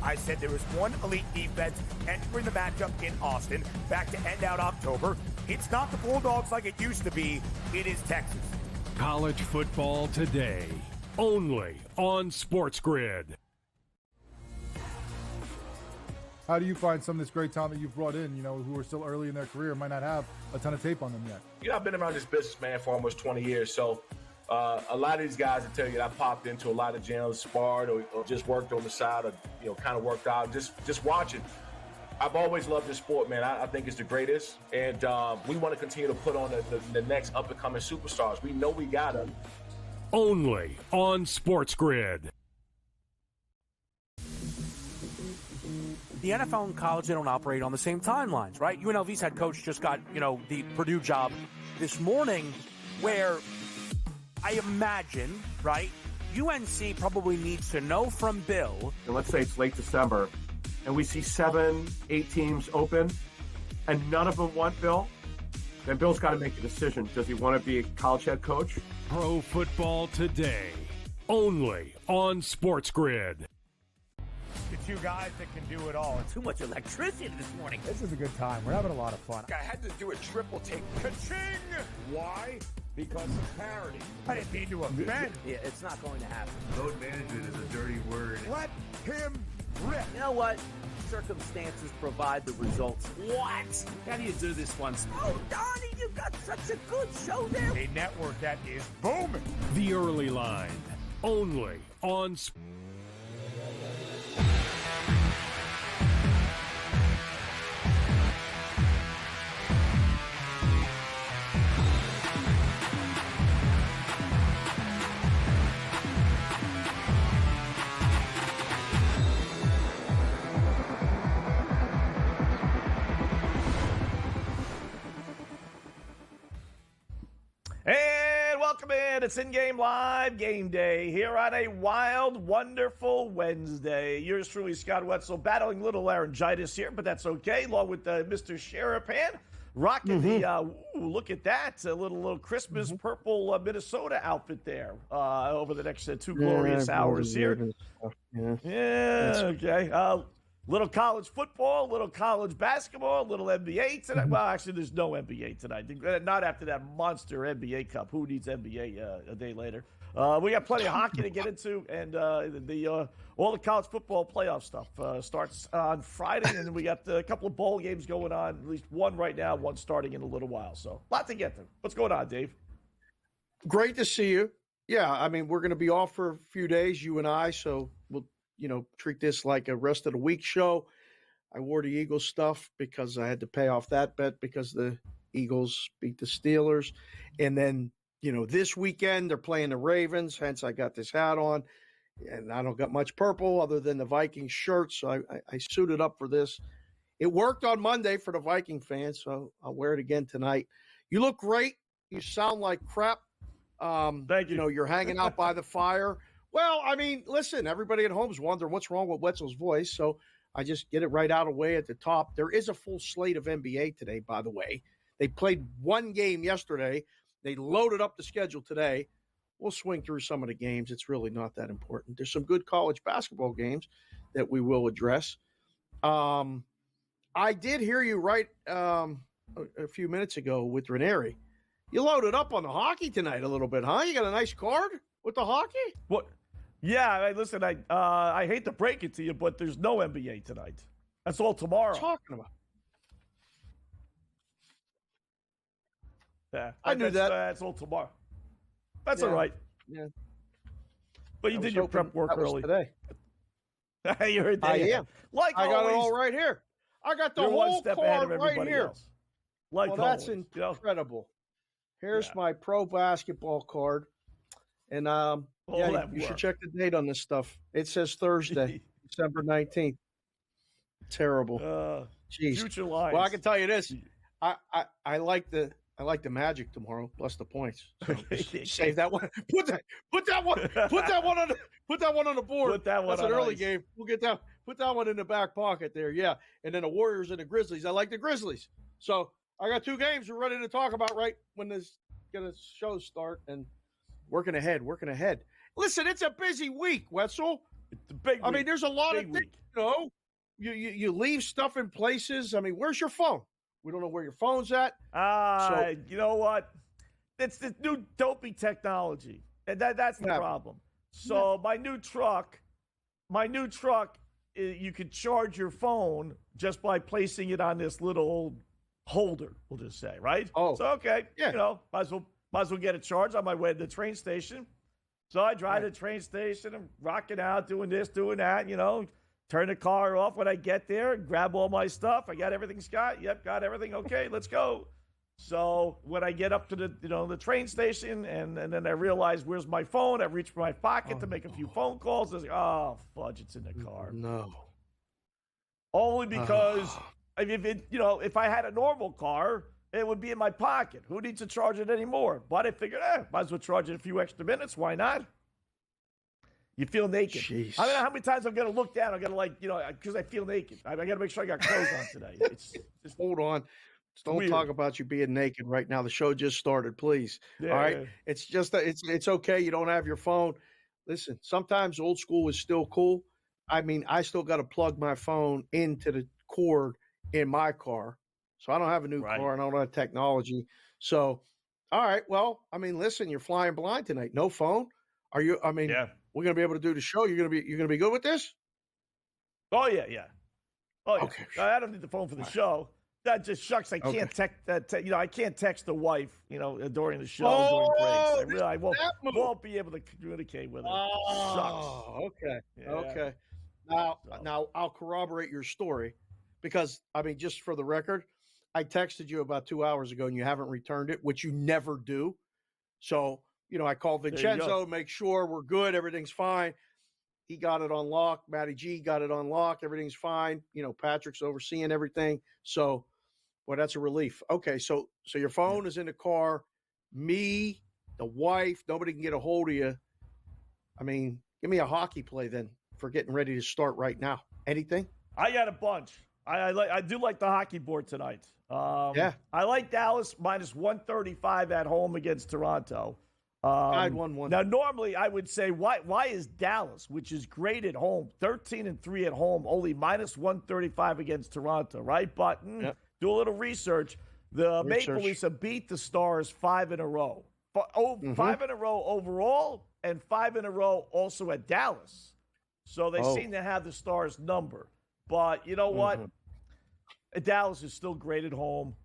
I said there was one elite defense entering the matchup in Austin back to end out October. It's not the Bulldogs like it used to be. It is Texas. College football today, only on SportsGrid. How do you find some of this great talent that you've brought in, who are still early in their career, might not have a ton of tape on them yet? I've been around this business, man, for almost 20 years. So a lot of these guys will tell you that I popped into a lot of gyms, sparred, or just worked on the side, or, kind of worked out, just watching. I've always loved this sport, man. I think it's the greatest. And we want to continue to put on the next up-and-coming superstars. We know we got them. Only on SportsGrid. The NFL and college, they don't operate on the same timelines, right? UNLV's head coach just got, the Purdue job this morning, where I imagine, right, UNC probably needs to know from Bill. And let's say it's late December, and we see 7, 8 teams open, and none of them want Bill. Then Bill's got to make a decision. Does he want to be a college head coach? Pro football today, only on SportsGrid. The two guys that can do it all. Too much electricity this morning. This is a good time. We're having a lot of fun. I had to do a triple take. Ka-ching! Why? Because of parity. I didn't mean to offend. Yeah, it's not going to happen. Load management is a dirty word. Let him rip. You know what? Circumstances provide the results. What? How do you do this once? Oh, Donnie, you got such a good show there. A network that is booming. The early line, only on And welcome in. It's in-game live game day here on a wild, wonderful Wednesday. Yours truly, Scott Wetzel, battling little laryngitis here, but that's okay. Along with Mr. Sharapan, rocking the, look at that, a little Christmas purple Minnesota outfit there over the next 2 glorious hours here. Okay. Little college football, little college basketball, little NBA tonight. Well, actually, there's no NBA tonight. Not after that monster NBA Cup. Who needs NBA a day later? We got plenty of hockey to get into, and all the college football playoff stuff starts on Friday, and then we got a couple of bowl games going on, at least one right now, one starting in a little while. So, a lot to get to. What's going on, Dave? Great to see you. Yeah, I mean, we're going to be off for a few days, you and I, so we'll treat this like a rest of the week show. I wore the Eagles stuff because I had to pay off that bet because the Eagles beat the Steelers. And then, this weekend they're playing the Ravens, hence I got this hat on. And I don't got much purple other than the Viking shirt, so I suited up for this. It worked on Monday for the Viking fans, so I'll wear it again tonight. You look great. You sound like crap. Thank you. You're hanging out by the fire. Well, I mean, listen, everybody at home is wondering what's wrong with Wetzel's voice, so I just get it right out of the way at the top. There is a full slate of NBA today, by the way. They played one game yesterday. They loaded up the schedule today. We'll swing through some of the games. It's really not that important. There's some good college basketball games that we will address. I did hear you right a few minutes ago with Ranieri. You loaded up on the hockey tonight a little bit, huh? You got a nice card with the hockey? What? Yeah, listen, I hate to break it to you, but there's no NBA tonight. That's all tomorrow. What are you talking about? Yeah, I knew that. That's all tomorrow. That's all right. Yeah. But you did your prep work early. Today. You're a day. I am. Like I got always, it all right here. I got the you're whole one step ahead card of right everybody here. else. Like Well, that's always, incredible. Here's my pro basketball card. And you should check the date on this stuff. It says Thursday, December 19th. Terrible. Jeez. Future lines. Well, I can tell you this. I like the Magic tomorrow plus the points. So save that one. Put that one on the board. Put that one That's on an early ice. game. We'll get that. Put that one in the back pocket there. Yeah. And then the Warriors and the Grizzlies. I like the Grizzlies. So I got 2 games we're ready to talk about right when this gonna show start and working ahead. Listen, it's a busy week, Wetzel. It's a big week. I mean, there's a lot of Big things week. know, you leave stuff in places. I mean, where's your phone? We don't know where your phone's at. You know what? It's the new dopey technology, and that's the problem. So my new truck, you could charge your phone just by placing it on this little holder. We'll just say, right? Oh, so okay, might as well get it charged on my way to the train station. So I drive to the train station and rocking out, doing this, doing that. Turn the car off when I get there, grab all my stuff. I got everything, Scott. Yep, got everything. Okay, let's go. So when I get up to the train station and then I realize where's my phone, I reach for my pocket to make a few phone calls. I was like, oh fudge, it's in the car. No. Only because if I had a normal car, it would be in my pocket. Who needs to charge it anymore? But I figured, might as well charge it a few extra minutes. Why not? You feel naked. Jeez. I don't know how many times I'm going to look down. I'm going to because I feel naked. I got to make sure I got clothes on today. It's just Hold on. Don't weird. talk about you being naked right now. The show just started, please. Yeah, all right. yeah. It's just it's okay. You don't have your phone. Listen, sometimes old school is still cool. I mean, I still got to plug my phone into the cord in my car. So I don't have a new car and I don't have technology. So, all right. Well, I mean, listen, you're flying blind tonight. No phone. Are you? I mean, we're going to be able to do the show. You're going to be good with this? Oh yeah. Oh yeah. Okay. I don't need the phone for the show. That just shucks. I can't text that. I can't text the wife. During the show, during breaks. I won't be able to communicate with her. Oh, okay. Yeah. Okay. Now I'll corroborate your story because I mean, just for the record, I texted you about 2 hours ago and you haven't returned it, which you never do. So, I called Vincenzo, make sure we're good. Everything's fine. He got it on lock. Matty G got it on lock. Everything's fine. Patrick's overseeing everything. So, boy, that's a relief. Okay. So your phone is in the car. Me, the wife, nobody can get a hold of you. I mean, give me a hockey play then for getting ready to start right now. Anything? I got a bunch. I do like the hockey board tonight. I like Dallas minus 135 at home against Toronto. I'd 1-1. Now, normally I would say, why is Dallas, which is great at home, 13-3 at home, only minus 135 against Toronto, right? But do a little research. The Maple Leafs have beat the Stars 5 in a row. 5 in a row overall and 5 in a row also at Dallas. So they seem to have the Stars number. But you know what? Dallas is still great at home.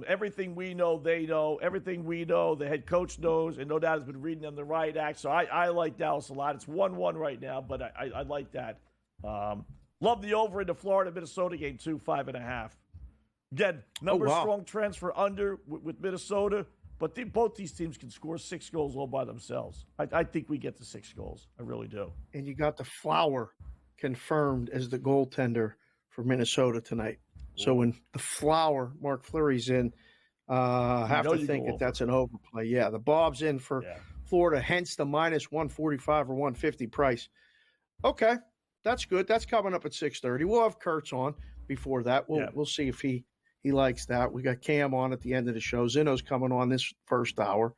Everything we know, they know. Everything we know, the head coach knows, and no doubt has been reading them the right act. So I like Dallas a lot. It's 1-1 right now, but I like that. Love the over in the Florida-Minnesota game, too, 5.5. Again, number of strong trends for under with Minnesota, but both these teams can score 6 goals all by themselves. I think we get to 6 goals. I really do. And you got the Flower confirmed as the goaltender for Minnesota tonight. So when the Flower, Mark Fleury's in, have to think that's an overplay. Yeah, the Bob's in for Florida, hence the minus 145 or 150 price. Okay, that's good. That's coming up at 6:30. We'll have Kurtz on before that. We'll see if he likes that. We got Cam on at the end of the show. Zeno's coming on this first hour.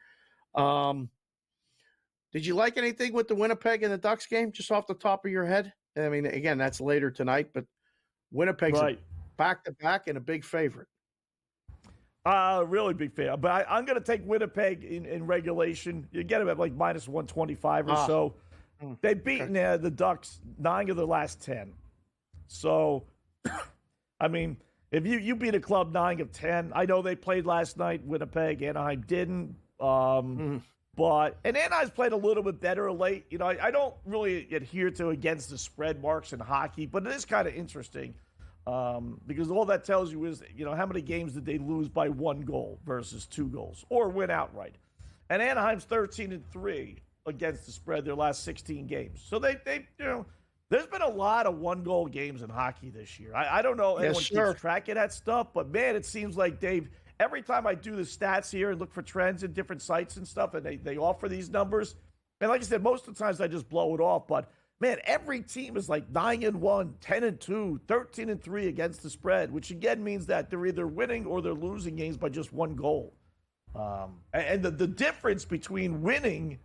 Did you like anything with the Winnipeg and the Ducks game, just off the top of your head? I mean, again, that's later tonight, but Winnipeg's back-to-back and a big favorite. Really big favorite. But I'm going to take Winnipeg in regulation. You get them at like minus 125 or so. They've beaten the Ducks 9 of their last 10. So, I mean, if you beat a club 9 of 10, I know they played last night, Winnipeg, Anaheim didn't. But Anaheim's played a little bit better late. I don't really adhere to against the spread marks in hockey, but it is kind of interesting. Because all that tells you is, how many games did they lose by 1 goal versus 2 goals or win outright? And Anaheim's 13-3 against the spread their last 16 games. So they there's been a lot of 1-goal games in hockey this year. I don't know anyone keeps track of that stuff, but man, it seems like Dave, every time I do the stats here and look for trends in different sites and stuff, and they offer these numbers, and like I said, most of the times I just blow it off, but man, every team is like 9-1, 10-2, 13-3 against the spread, which again means that they're either winning or they're losing games by just 1 goal. And the difference between winning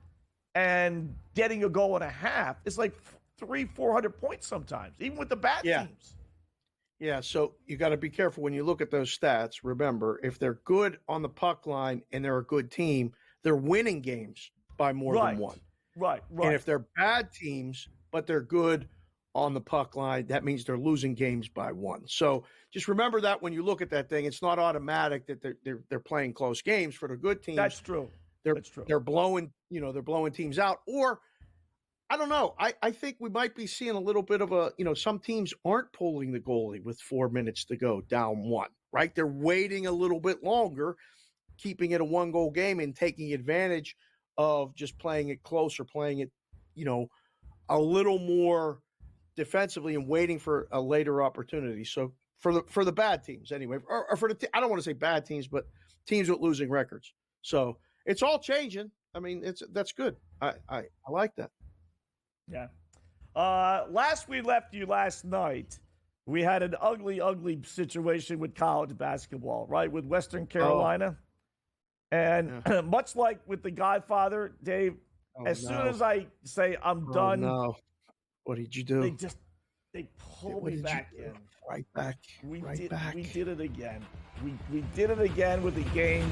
and getting a goal and a half is like 400 points sometimes, even with the bad teams. Yeah, so you got to be careful when you look at those stats. Remember, if they're good on the puck line and they're a good team, they're winning games by more than one. Right. And if they're bad teams, but they're good on the puck line, that means they're losing games by one. So just remember that when you look at that thing, it's not automatic that they're playing close games for the good teams. That's true. That's true. They're blowing teams out. Or I don't know. I think we might be seeing a little bit of some teams aren't pulling the goalie with 4 minutes to go down one, right? They're waiting a little bit longer, keeping it a 1-goal game and taking advantage of just playing it close or playing it, a little more defensively and waiting for a later opportunity. So for the bad teams anyway, or for I don't want to say bad teams, but teams with losing records. So it's all changing. I mean, that's good. I like that. Yeah. Last we left you last night, we had an ugly, ugly situation with college basketball, right? With Western Carolina. And much like with the Godfather, Dave, soon as I say I'm done. No. What did you do? They pulled me back in. Right back. We did it again. We did it again with the game.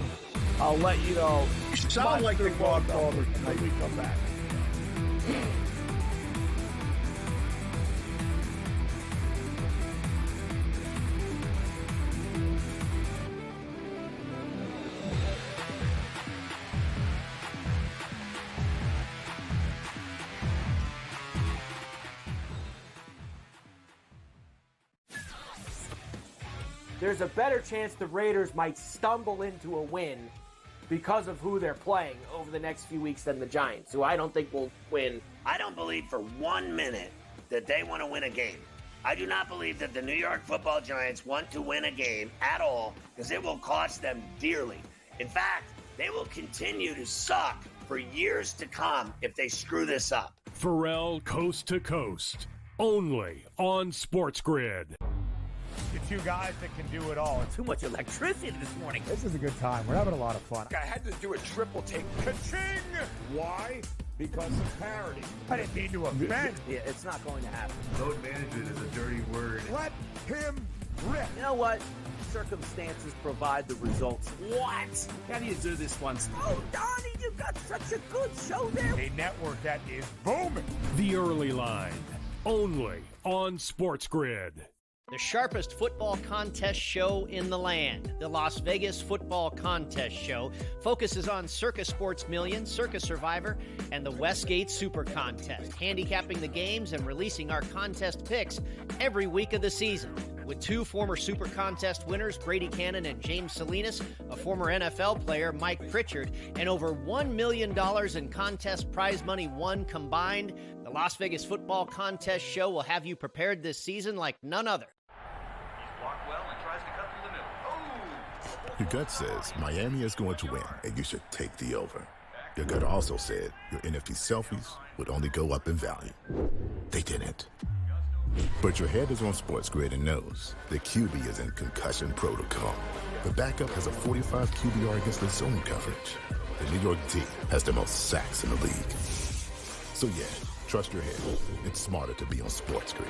I'll let you know. You sound like the Godfather when we come back. There's a better chance the Raiders might stumble into a win because of who they're playing over the next few weeks than the Giants, who I don't think will win. I don't believe for 1 minute that they want to win a game. I do not believe that the New York Football Giants want to win a game at all because it will cost them dearly. In fact, they will continue to suck for years to come if they screw this up. Pharrell Coast to Coast, only on SportsGrid. The two guys that can do it all. Too much electricity this morning. This is a good time. We're having a lot of fun. I had to do a triple take. Ka-ching! Why? Because of parity. I didn't mean to offend. Yeah, it's not going to happen. Load management is a dirty word. Let him rip. You know what? Circumstances provide the results. What? How do you do this once? Oh, Donnie, you got such a good show there. A network that is booming. The Early Line, only on SportsGrid. The sharpest football contest show in the land, the Las Vegas Football Contest Show, focuses on Circus Sports Million, Circus Survivor, and the Westgate Super Contest, handicapping the games and releasing our contest picks every week of the season. With 2 former Super Contest winners, Brady Cannon and James Salinas, a former NFL player, Mike Pritchard, and over $1 million in contest prize money won combined, the Las Vegas Football Contest Show will have you prepared this season like none other. Your gut says Miami is going to win, and you should take the over. Your gut also said your NFT selfies would only go up in value. They didn't. But your head is on SportsGrid and knows the QB is in concussion protocol. The backup has a 45 QBR against the zone coverage. The New York D has the most sacks in the league. So yeah, trust your head. It's smarter to be on SportsGrid.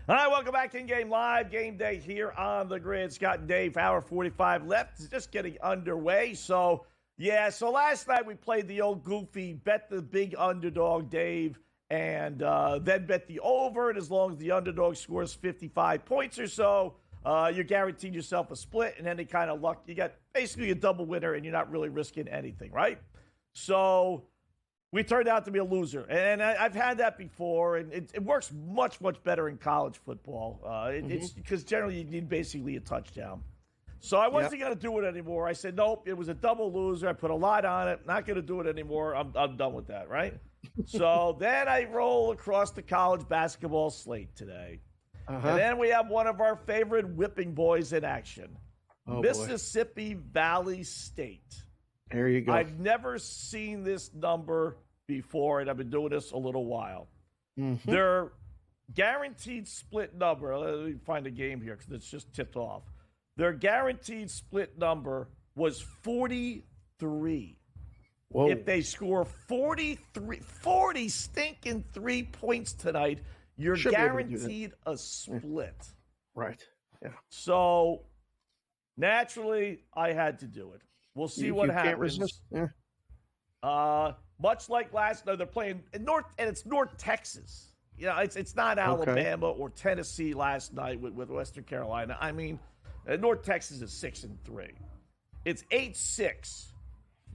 All right, welcome back to In-Game Live. Game Day here on the grid. Scott and Dave, hour 45 left. It's just getting underway. So last night we played the old goofy bet the big underdog, Dave, and then bet the over. And as long as the underdog scores 55 points or so, you're guaranteed yourself a split and any kind of luck. You got basically a double winner and you're not really risking anything, right? So we turned out to be a loser. And I've had that before, and it works much, much better in college football. It's because generally you need basically a touchdown. So I wasn't going to do it anymore. I said, nope, it was a double loser. I put a lot on it. Not going to do it anymore. I'm done with that, right? So then I roll across the college basketball slate today. And then we have one of our favorite whipping boys in action. Oh, Mississippi Valley State. There you go. I've never seen this number before, and I've been doing this a little while. Mm-hmm. Their guaranteed split number, let me find a game here because it's just tipped off. Their guaranteed split number was 43. Whoa. If they score 40 stinking 3 points tonight, you're guaranteed a split. Right. Yeah. So naturally, I had to do it. We'll see what happens. Can't resist. Yeah. Much like last night, they're playing in it's North Texas. You know, it's not Alabama or Tennessee last night with Western Carolina. I mean, North Texas is 6-3. It's 8-6.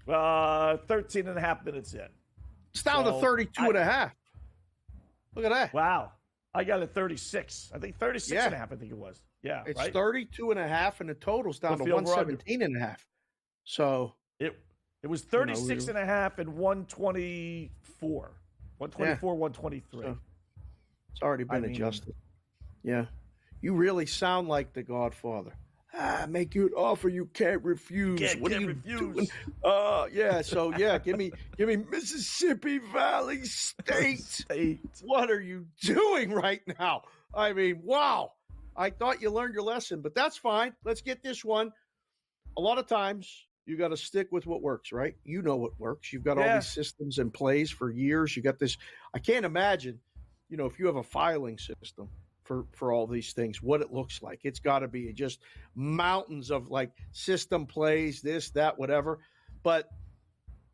13 and a half minutes in. It's down to 32 and a half. Look at that. Wow. I got it 36. I think 36 and a half, I think it was. Yeah, it's right? 32 and a half, and the total's down to 117 and a half. So it was 36 and a half and 124. 124, 123. So it's already been adjusted. Yeah. You really sound like the Godfather. Make you an offer you can't refuse. What are you doing? Yeah. So yeah, give me Mississippi Valley State. What are you doing right now? I mean, wow. I thought you learned your lesson, but that's fine. Let's get this one. A lot of times you got to stick with what works, right? You know what works. You've got all these systems in place for years. You got this. I can't imagine, if you have a filing system for all these things, what it looks like. It's got to be just mountains of like system plays, this, that, whatever. But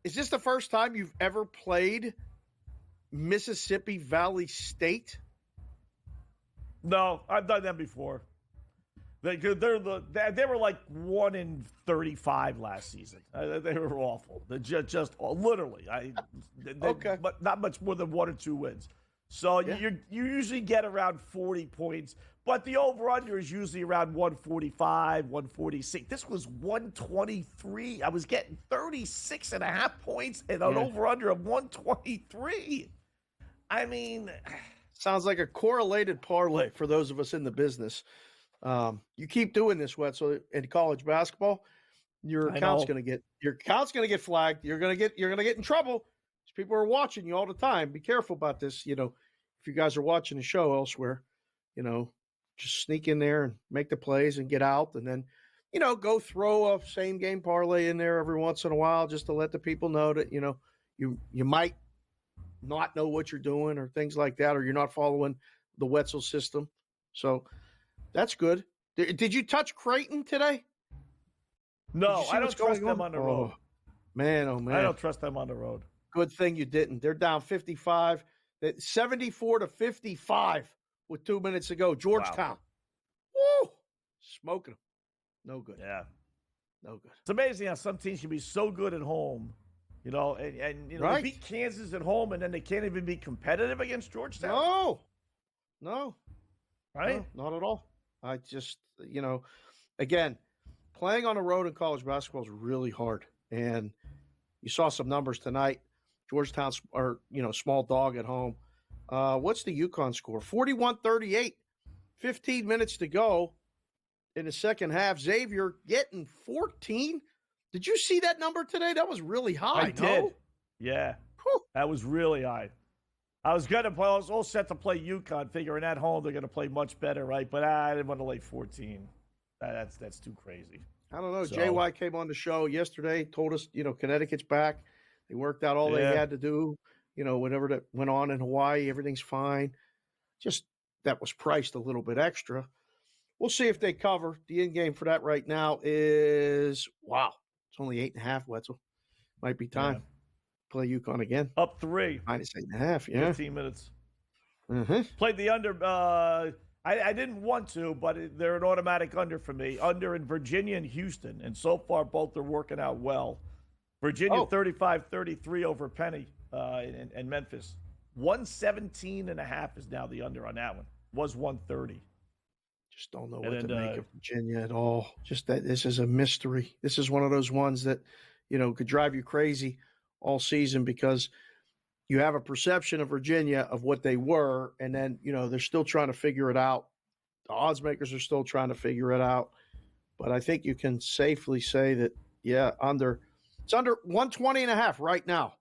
is this the first time you've ever played Mississippi Valley State? No, I've done them before. They were like 1-35 last season. They were awful. They're just literally. But not much more than 1 or 2 wins. So you usually get around 40 points, but the over-under is usually around 145, 146. This was 123. I was getting 36 and a half points and an over-under of 123. I mean, sounds like a correlated parlay for those of us in the business. You keep doing this, Wetzel, in college basketball, your account's going to get flagged. You're going to get in trouble. People are watching you all the time. Be careful about this. If you guys are watching the show elsewhere, just sneak in there and make the plays and get out. And then, go throw a same game parlay in there every once in a while just to let the people know that, you might not know what you're doing or things like that, or you're not following the Wetzel system. So that's good. Did you touch Creighton today? No, I don't trust them on the road. Man, oh, man. I don't trust them on the road. Good thing you didn't. They're down 55, 74-55 with 2 minutes to go. Georgetown. Woo! Smoking them. No good. Yeah. No good. It's amazing how some teams can be so good at home, and they beat Kansas at home, and then they can't even be competitive against Georgetown. No. Right? No, not at all. I just, again, playing on the road in college basketball is really hard. And you saw some numbers tonight. Georgetown's small dog at home. What's the UConn score? 41-38. 15 minutes to go in the second half. Xavier getting 14. Did you see that number today? That was really high. I did. Yeah. Whew. That was really high. I was all set to play UConn, figuring at home they're going to play much better, right? But I didn't want to lay 14. That's too crazy. I don't know. JY came on the show yesterday, told us, Connecticut's back. They worked out all they had to do, whatever that went on in Hawaii, everything's fine. Just that was priced a little bit extra. We'll see if they cover. The end game for that right now is, it's only 8.5, Wetzel. Might be time. Play UConn again. Up 3. -8.5, 15 minutes. Mm-hmm. Played the under. I didn't want to, but they're an automatic under for me. Under in Virginia and Houston, and so far both are working out well. Virginia 35-33 over Penny in Memphis. 117.5 is now the under on that one. Was 130. Just don't know what to make of Virginia at all. Just that this is a mystery. This is one of those ones that, could drive you crazy all season because you have a perception of Virginia of what they were, and then, they're still trying to figure it out. The odds makers are still trying to figure it out. But I think you can safely say that, it's under 120.5 right now.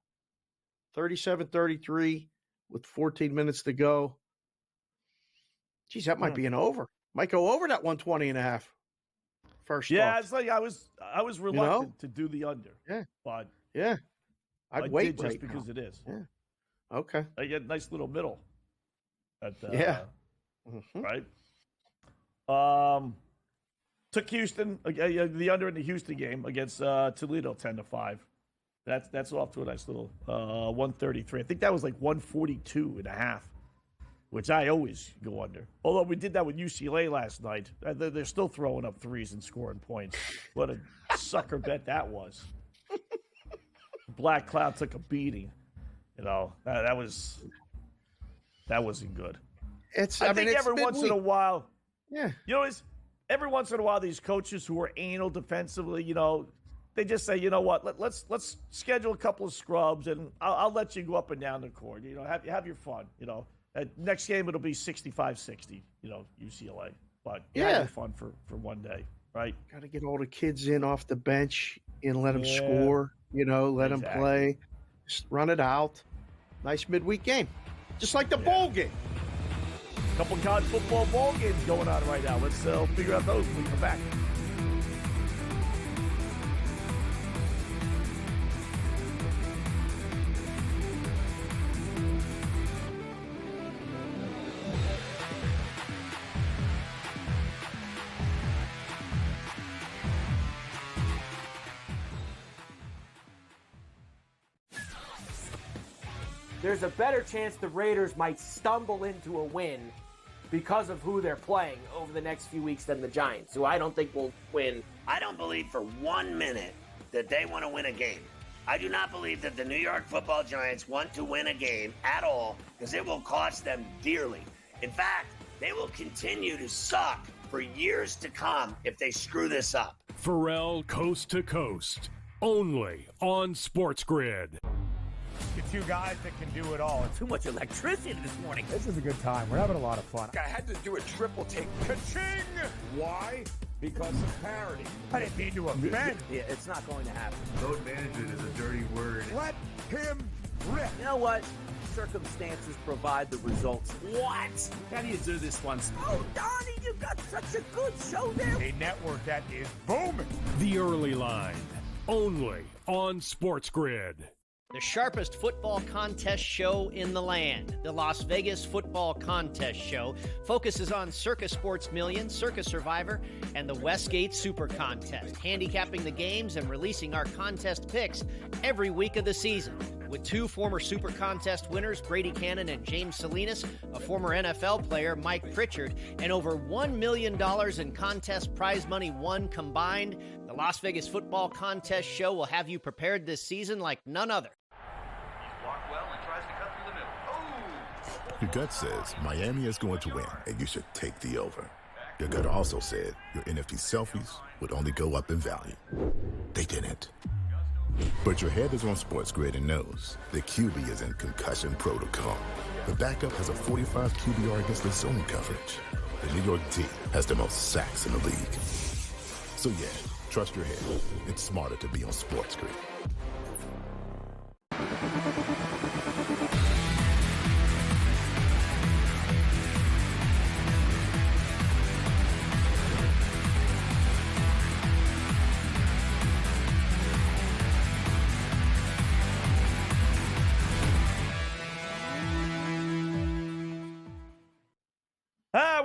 37-33 with 14 minutes to go. Geez, that might be an over. Might go over that 120.5. First Yeah, off. it's like I was reluctant to do the under. Yeah. But yeah. I'd wait did right just because now. it is. Yeah. Okay. I get a nice little middle. Yeah. Right? Took Houston, the under in the Houston game against Toledo 10-5. That's off to a nice little 133. I think that was like 142.5, which I always go under. Although we did that with UCLA last night. They're still throwing up threes and scoring points. What a sucker bet that was. Black Cloud took a beating. That wasn't good. I think every once in a while, every once in a while, these coaches who are anal defensively, they just say, you know what, let's schedule a couple of scrubs and I'll let you go up and down the court. Have your fun. Next game it'll be 65-60. UCLA, but have your fun for one day, right? Got to get all the kids in off the bench and let them score. Let them play. Just run it out. Nice midweek game, just like the bowl game. Couple college football ball games going on right now. Let's figure out those when we come back. There's a better chance the Raiders might stumble into a win because of who they're playing over the next few weeks than the Giants, who I don't think will win. I don't believe for 1 minute that they want to win a game. I do not believe that the New York Football Giants want to win a game at all because it will cost them dearly. In fact, they will continue to suck for years to come if they screw this up. Pharrell Coast to Coast, only on SportsGrid. The two guys that can do it all. Too much electricity this morning. This is a good time. We're having a lot of fun. I had to do a triple take. Ka-ching! Why? Because of parity. I didn't mean to offend. Yeah, it's not going to happen. Load management is a dirty word. Let him rip. You know what? Circumstances provide the results. What? How do you do this one? Oh, Donnie, you got such a good show there. A network that is booming. The Early Line, only on SportsGrid. The sharpest football contest show in the land, the Las Vegas Football Contest Show, focuses on Circus Sports Million, Circus Survivor, and the Westgate Super Contest, handicapping the games and releasing our contest picks every week of the season. With two former Super Contest winners, Brady Cannon and James Salinas, a former NFL player, Mike Pritchard, and over $1 million in contest prize money won combined, the Las Vegas Football Contest Show will have you prepared this season like none other. Your gut says Miami is going to win, and you should take the over. Your gut also said your NFT selfies would only go up in value. They didn't. But your head is on SportsGrid and knows the QB is in concussion protocol. The backup has a 45 QBR against the zone coverage. The New York D has the most sacks in the league. So yeah, trust your head. It's smarter to be on SportsGrid.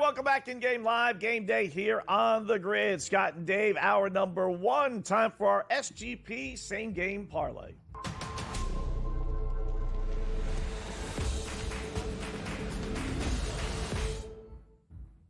Welcome back in Game Live, Game Day here on the grid. Scott and Dave, hour number one. Time for our SGP Same Game Parlay.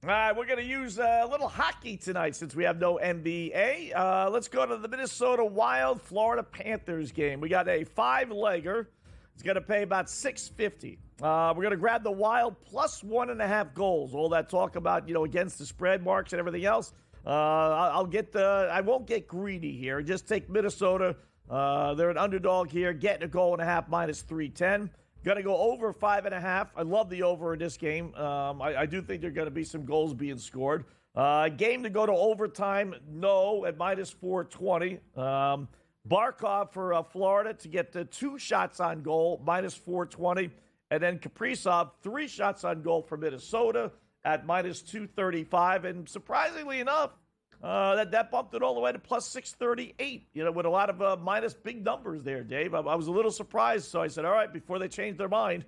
All right, we're going to use a little hockey tonight since we have no NBA. Let's go to the Minnesota Wild Florida Panthers game. We got a 5-legger. It's going to pay about $6.50. We're going to grab the Wild plus 1.5 goals. All that talk about, against the spread marks and everything else. I won't get greedy here. Just take Minnesota. They're an underdog here. Getting a goal and a half minus 310. Going to go over 5.5. I love the over in this game. I do think there are going to be some goals being scored. Game to go to overtime, no, at minus 420. Barkov for Florida to get the 2 shots on goal, minus 420. And then Kaprizov, 3 shots on goal for Minnesota at minus 235. And surprisingly enough, that bumped it all the way to plus 638, with a lot of minus big numbers there, Dave. I was a little surprised. So I said, all right, before they change their mind,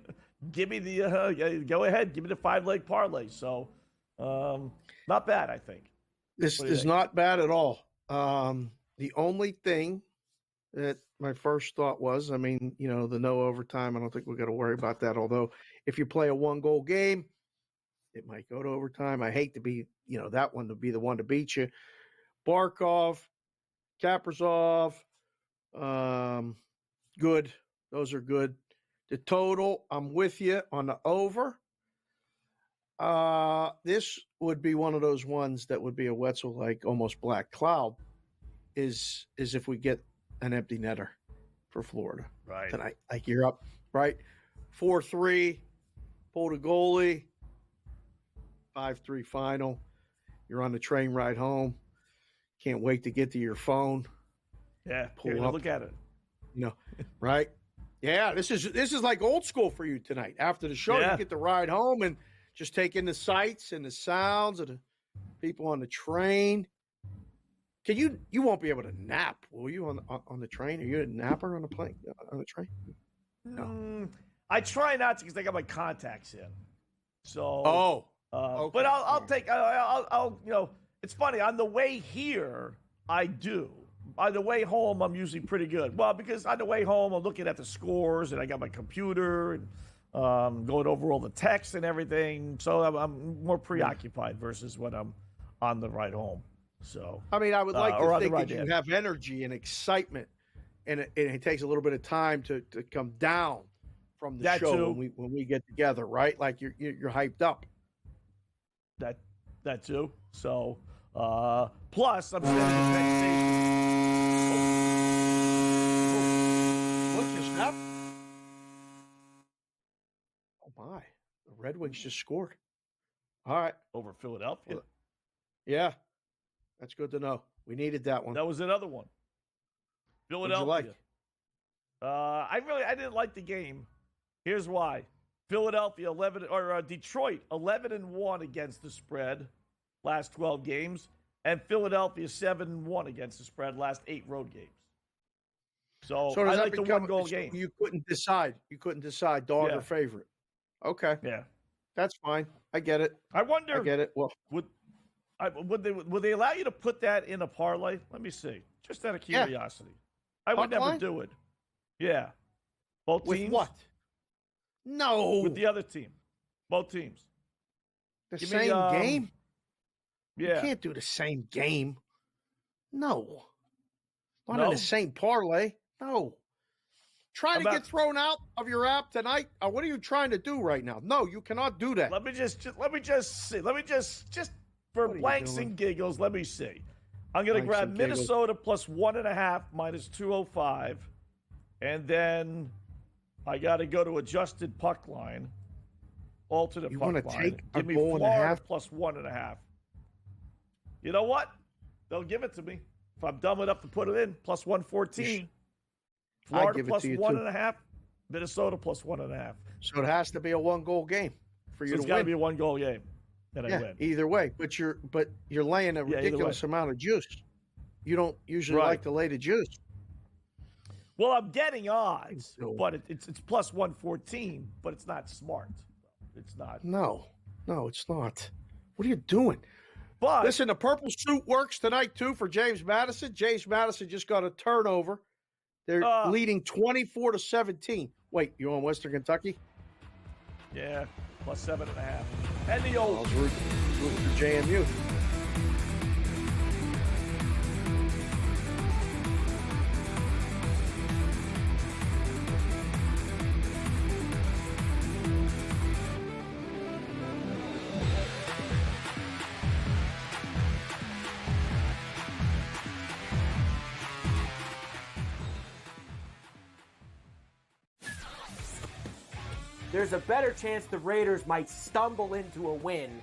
give me the, go ahead, give me the 5-leg parlay. So not bad, I think. This is not bad at all. The only thing that my first thought was, the no overtime, I don't think we've got to worry about that. Although if you play a 1-goal game, it might go to overtime. I hate to be, that one to be the one to beat you. Barkov, Kaprizov, good. Those are good. The total, I'm with you on the over. This would be one of those ones that would be a Wetzel, like almost black cloud, is if we get an empty netter for Florida tonight. Like you're up, right? 4-3, pull the goalie, 5-3 final. You're on the train ride home. Can't wait to get to your phone. Yeah, pull up. Look at it. Right? Yeah, this is like old school for you tonight. After the show, you get to ride home and just take in the sights and the sounds of the people on the train. You won't be able to nap, will you, on the train? Are you a napper on the plane, on the train? No. I try not to because I got my contacts in. So. Okay. But I'll take. I'll. It's funny. On the way here, I do. On the way home, I'm usually pretty good. Well, because on the way home, I'm looking at the scores and I got my computer and going over all the text and everything. So I'm more preoccupied versus when I'm on the ride home. So I would like to think that you have energy and excitement, and it takes a little bit of time to come down from the show when we get together, right? Like you're hyped up. That too. So plus I'm standing at the station. Look, your snap. Oh my! The Red Wings just scored. All right, over Philadelphia. Yeah. That's good to know. We needed that one. That was another one. Philadelphia. What'd you like? I didn't like the game. Here's why. Philadelphia Detroit 11-1 against the spread last 12 games, and Philadelphia 7-1 against the spread last 8 road games. So I like the 1-goal game. You couldn't decide. Dog or favorite. Okay. Yeah. That's fine. I get it. I wonder. I get it. Well, would they allow you to put that in a parlay? Let me see. Just out of curiosity. I would never do it. Yeah. Both teams? With what? No. With the other team. Both teams. The same game? Yeah. You can't do the same game. No. Not in the same parlay. No. Trying to get thrown out of your app tonight? What are you trying to do right now? No, you cannot do that. Let me just see. Let me just for blanks and giggles, let me see. I'm going to grab Minnesota plus 1.5 minus 205. And then I got to go to adjusted puck line. Alternate puck line. Take Give me Florida plus 1.5. You know what? They'll give it to me. If I'm dumb enough to put it in, plus 114. Florida plus 1.5. Minnesota plus 1.5. So it has to be a 1-goal game for you to win. It's got to be a 1-goal game. I win. Either way. But you're laying a ridiculous amount of juice. You don't usually like to lay the juice. Well, I'm getting odds, but it's plus 114, but it's not smart. It's not. No, it's not. What are you doing? But listen, the purple suit works tonight too for James Madison. James Madison just got a turnover. They're leading 24-17. Wait, you on Western Kentucky? Yeah, plus 7.5. And the old rooting for JMU. There's a better chance the Raiders might stumble into a win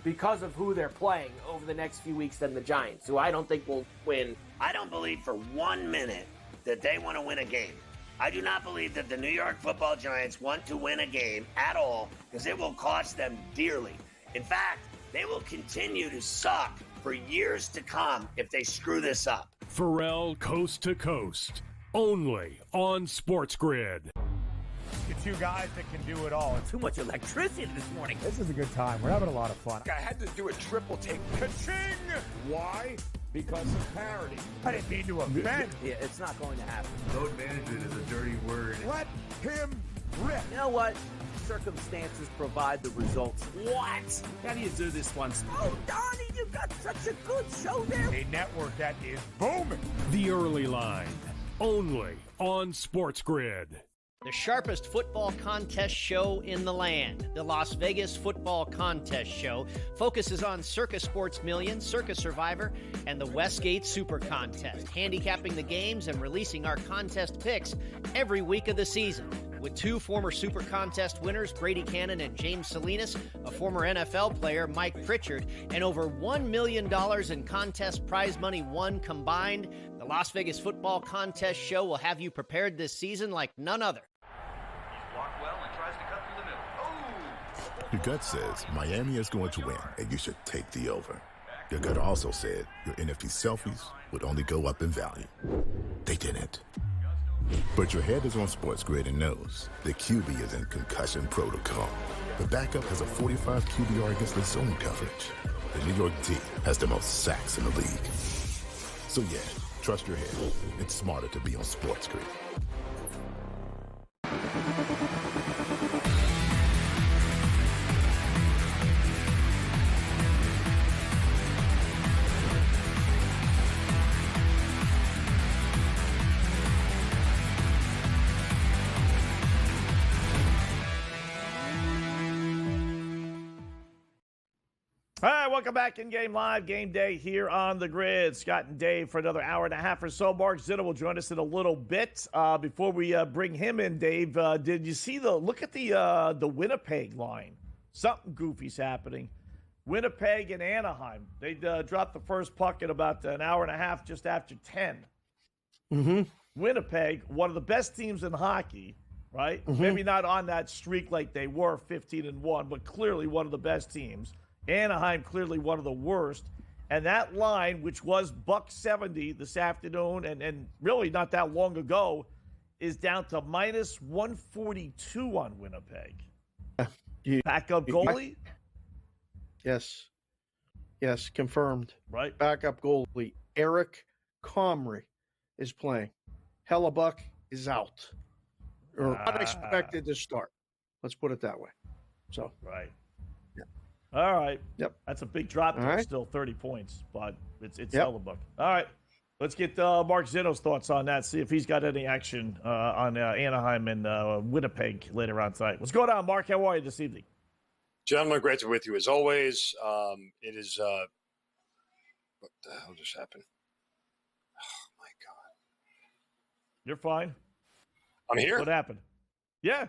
because of who they're playing over the next few weeks than the Giants, who I don't think will win. I don't believe for 1 minute that they want to win a game. I do not believe that the New York Football Giants want to win a game at all because it will cost them dearly. In fact, they will continue to suck for years to come if they screw this up. Pharrell Coast to Coast, only on SportsGrid. The two guys that can do it all. Too much electricity this morning. This is a good time. We're having a lot of fun. I had to do a triple take. Ka-ching! Why? Because of parity. I didn't mean to offend. Yeah, it's not going to happen. Load management is a dirty word. Let him rip. You know what? Circumstances provide the results. What? How do you do this one? Oh, Donnie, you got such a good show there. A network that is booming. The Early Line, only on SportsGrid. The sharpest football contest show in the land, the Las Vegas Football Contest Show, focuses on Circus Sports Million, Circus Survivor, and the Westgate Super Contest, handicapping the games and releasing our contest picks every week of the season. With two former Super Contest winners, Brady Cannon and James Salinas, a former NFL player, Mike Pritchard, and over $1 million in contest prize money won combined, the Las Vegas Football Contest Show will have you prepared this season like none other. Your gut says Miami is going to win, and you should take the over. Your gut also said your NFT selfies would only go up in value. They didn't. But your head is on SportsGrid and knows the QB is in concussion protocol. The backup has a 45 QBR against the zone coverage. The New York D has the most sacks in the league. So yeah, trust your head. It's smarter to be on SportsGrid. All right, welcome back in Game Live, Game Day here on the Grid. Scott and Dave for another hour and a half or so. Mark Zitto will join us in a little bit. Before we bring him in, Dave, did you see look at the Winnipeg line? Something goofy's happening. Winnipeg and Anaheim. They dropped the first puck in about an hour and a half just after 10. Mm-hmm. Winnipeg, one of the best teams in hockey, right? Mm-hmm. Maybe not on that streak like they were, 15-1, but clearly one of the best teams. Anaheim, clearly one of the worst. And that line, which was $1.70 this afternoon and really not that long ago, is down to minus 142 on Winnipeg. Backup goalie? Yes. Yes, confirmed. Right. Backup goalie. Eric Comrie is playing. Hellebuck is out. Or unexpected to start. Let's put it that way. So. Right. All right. Yep. That's a big drop. All right. Still 30 points, but it's Hellebuck. All right. Let's get Mark Zitto's thoughts on that. See if he's got any action on Anaheim and Winnipeg later on tonight. What's going on, Mark? How are you this evening? Gentlemen, great to be with you as always. It is what the hell just happened? Oh my God. You're fine. I'm here. What happened? Yeah.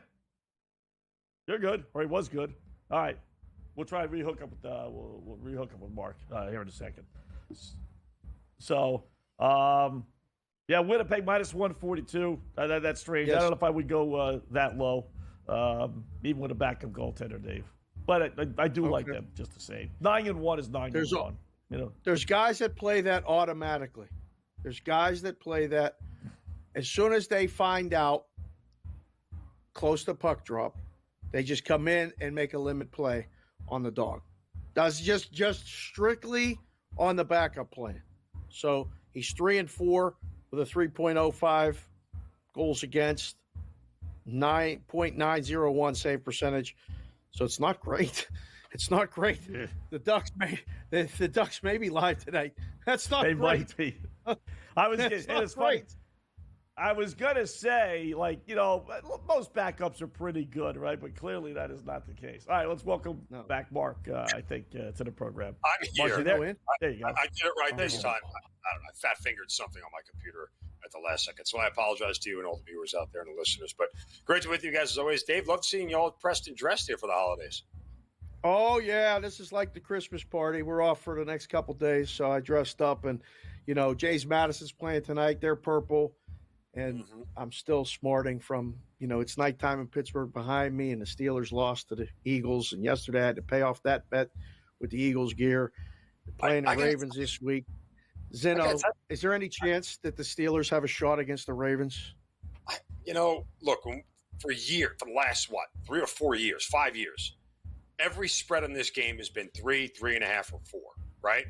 You're good. Or he was good. All right. We'll try to rehook up with we'll rehook up with Mark here in a second. So, yeah, Winnipeg minus 142. That's strange. Yes. I don't know if I would go that low, even with a backup goaltender, Dave. But I do like them just the same. 9-1 is 9-1. You know, there's guys that play that automatically. There's guys that play that as soon as they find out close to puck drop, they just come in and make a limit play on the dog. That's just strictly on the backup plan. So he's 3-4 with a 3.05 goals against, 9.901 save percentage. So it's not great. It's not great. Yeah. The Ducks may be live tonight. That's not they great. Might be. It's funny. I was going to say, most backups are pretty good, right? But clearly that is not the case. All right, let's welcome back Mark, I think, to the program. I'm here. Mark, you there? There you go. I did it right this time. I don't know. I fat-fingered something on my computer at the last second. So I apologize to you and all the viewers out there and the listeners. But great to be with you guys as always. Dave, love seeing you all pressed and dressed here for the holidays. Oh, yeah, this is like the Christmas party. We're off for the next couple days, so I dressed up. And, James Madison's playing tonight. They're purple. And I'm still smarting from, it's nighttime in Pittsburgh behind me, and the Steelers lost to the Eagles. And yesterday I had to pay off that bet with the Eagles gear. They're playing the Ravens this week. Zeno, is there any chance that the Steelers have a shot against the Ravens? Look, for the last, 3 or 4 years, 5 years, every spread in this game has been 3, 3.5, or 4, right?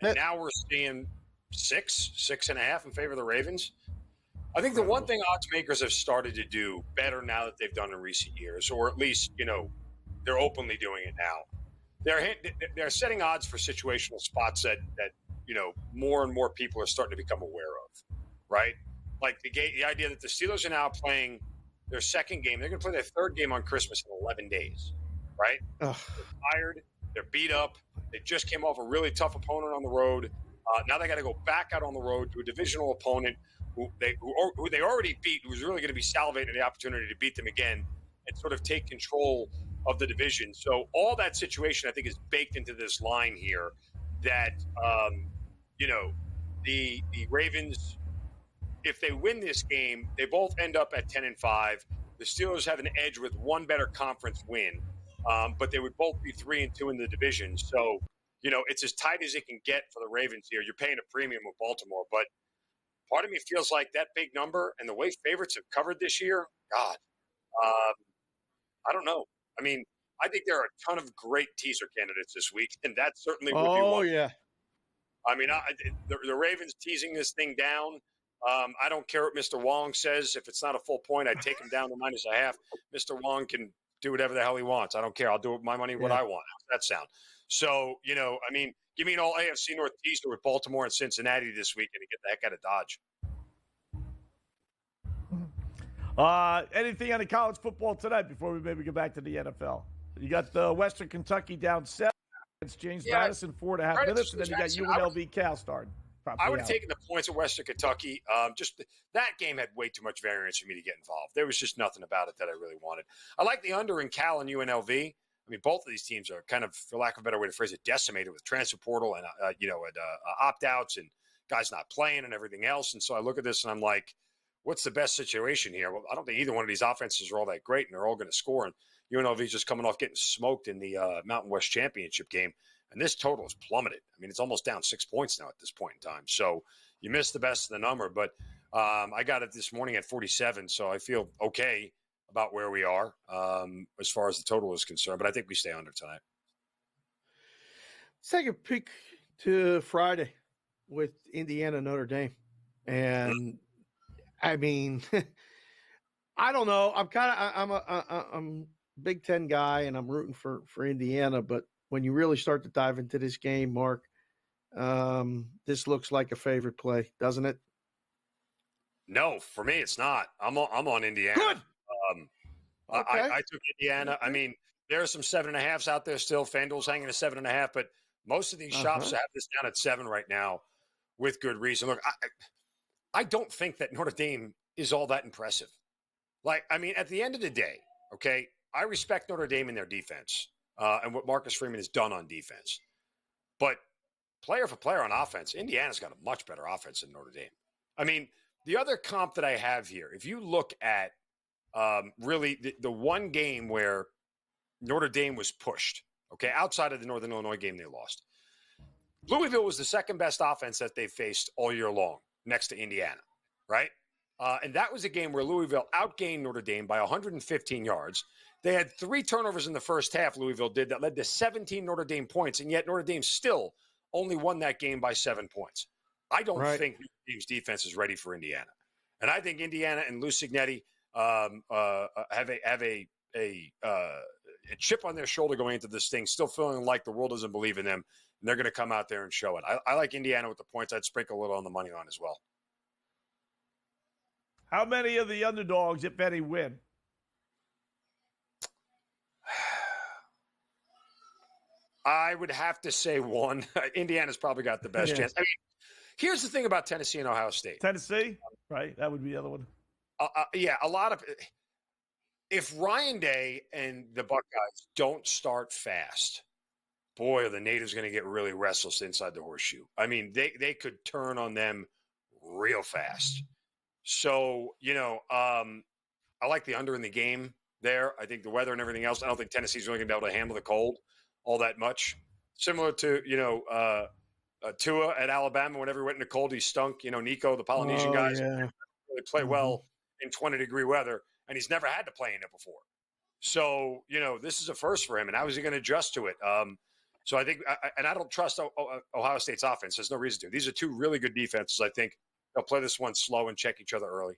And now we're seeing 6, 6.5 in favor of the Ravens. I think the one thing odds makers have started to do better now that they've done in recent years, or at least, they're openly doing it now. They're setting odds for situational spots that more and more people are starting to become aware of, right? Like the idea that the Steelers are now playing their second game. They're going to play their third game on Christmas in 11 days, right? They're tired. They're beat up. They just came off a really tough opponent on the road. Now they got to go back out on the road to a divisional opponent who they already beat, who's really going to be salivating the opportunity to beat them again and sort of take control of the division. So all that situation, I think, is baked into this line here that, the Ravens, if they win this game, they both end up at 10-5. The Steelers have an edge with one better conference win, but they would both be 3-2 in the division. So, it's as tight as it can get for the Ravens here. You're paying a premium with Baltimore, but part of me feels like that big number and the way favorites have covered this year, God, I don't know. I mean, I think there are a ton of great teaser candidates this week, and that certainly would be one. Oh, yeah. I mean, the Ravens teasing this thing down. I don't care what Mr. Wong says. If it's not a full point, I'd take him down to -0.5. Mr. Wong can do whatever the hell he wants. I don't care. I'll do with my money what I want. How's that sound? So, I mean, give me an all AFC North teaser with Baltimore and Cincinnati this week and to get the heck out of Dodge. Anything on the college football tonight before we maybe get back to the NFL? You got the Western Kentucky down 7 against James Madison, 4.5 minutes, and then you got UNLV Cal starting. I would have taken the points at Western Kentucky. Just that game had way too much variance for me to get involved. There was just nothing about it that I really wanted. I like the under in Cal and UNLV. I mean, both of these teams are kind of, for lack of a better way to phrase it, decimated with transfer portal and opt-outs and guys not playing and everything else. And so I look at this and I'm like, what's the best situation here? Well, I don't think either one of these offenses are all that great, and they're all going to score. And UNLV is just coming off getting smoked in the Mountain West Championship game. And this total has plummeted. I mean, it's almost down 6 points now at this point in time. So you missed the best of the number. But I got it this morning at 47, so I feel okay about where we are as far as the total is concerned. But I think we stay under tonight. Let's take a peek to Friday with Indiana Notre Dame. And, I mean, I don't know. I'm a Big Ten guy, and I'm rooting for Indiana, but when you really start to dive into this game, Mark, this looks like a favorite play, doesn't it? No, for me, it's not. I'm on Indiana. Good. Okay. I took Indiana. I mean, there are some 7.5s out there still. FanDuel's hanging at 7.5, but most of these shops have this down at 7 right now with good reason. Look, I don't think that Notre Dame is all that impressive. Like, I mean, at the end of the day, okay, I respect Notre Dame in their defense. And what Marcus Freeman has done on defense. But player for player on offense, Indiana's got a much better offense than Notre Dame. I mean, the other comp that I have here, if you look at really the one game where Notre Dame was pushed, okay, outside of the Northern Illinois game they lost, Louisville was the second best offense that they faced all year long next to Indiana, right? And that was a game where Louisville outgained Notre Dame by 115 yards. They had 3 turnovers in the first half, Louisville did, that led to 17 Notre Dame points, and yet Notre Dame still only won that game by 7 points. I don't think Notre Dame's defense is ready for Indiana. And I think Indiana and Lou Cignetti have a chip on their shoulder going into this thing, still feeling like the world doesn't believe in them, and they're going to come out there and show it. I like Indiana with the points. I'd sprinkle a little on the money line as well. How many of the underdogs, if any, win? I would have to say 1. Indiana's probably got the best chance. I mean, here's the thing about Tennessee and Ohio State. Tennessee, right? That would be the other one. Yeah, a lot of if Ryan Day and the Buckeyes don't start fast, boy, are the natives going to get really restless inside the horseshoe. I mean, they could turn on them real fast. So, I like the under in the game there. I think the weather and everything else, I don't think Tennessee's really going to be able to handle the cold all that much. Similar to, Tua at Alabama, whenever he went into cold, he stunk. Nico, the Polynesian guys, Yeah. really play well in 20-degree weather, and he's never had to play in it before. So, this is a first for him, and how is he going to adjust to it? So I think, and I don't trust Ohio State's offense. There's no reason to. These are two really good defenses. I think they'll play this one slow and check each other early.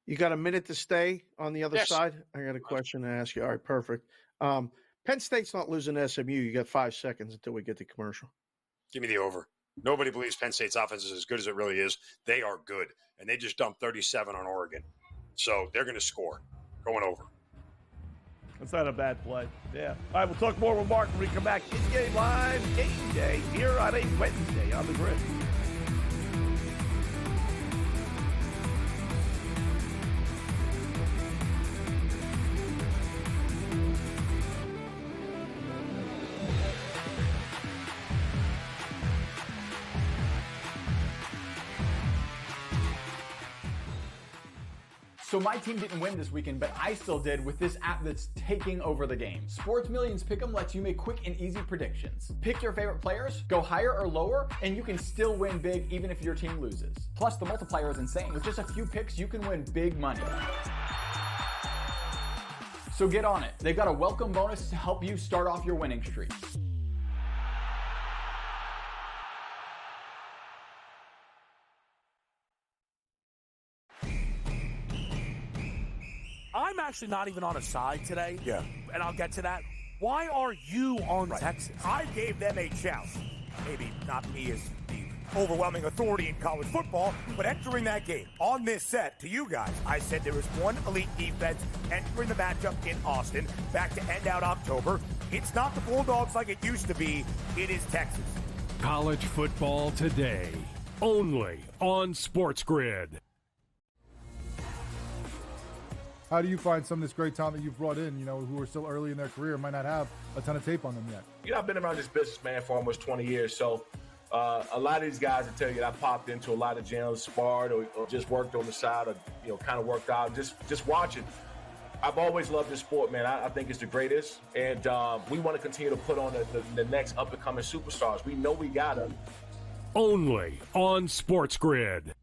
You got a minute to stay on the other Yes. side? I got a question to ask you. All right, perfect. Penn State's not losing to SMU. You got 5 seconds until we get to commercial. Give me the over. Nobody believes Penn State's offense is as good as it really is. They are good, and they just dumped 37 on Oregon. So they're going to score. Going over. That's not a bad play. Yeah. All right, we'll talk more with Mark when we come back. In-game live game day here on a Wednesday on the Grid. So my team didn't win this weekend, but I still did with this app that's taking over the game. Sports Millions Pick'em lets you make quick and easy predictions. Pick your favorite players, go higher or lower, and you can still win big even if your team loses. Plus, the multiplier is insane. With just a few picks, you can win big money. So get on it. They've got a welcome bonus to help you start off your winning streak. I'm actually not even on a side today. Yeah. And I'll get to that. Why are you on Texas? I gave them a chance. Maybe not me as the overwhelming authority in college football, but entering that game on this set to you guys, I said there was one elite defense entering the matchup in Austin back to end out October. It's not the Bulldogs like it used to be. It is Texas. College football today, only on SportsGrid. How do you find some of this great talent that you've brought in, who are still early in their career, might not have a ton of tape on them yet? I've been around this business, man, for almost 20 years. So a lot of these guys will tell you that I popped into a lot of gyms, sparred, or just worked on the side, or, kind of worked out, just watching. I've always loved this sport, man. I think it's the greatest. And we want to continue to put on the next up-and-coming superstars. We know we got them. Only on SportsGrid.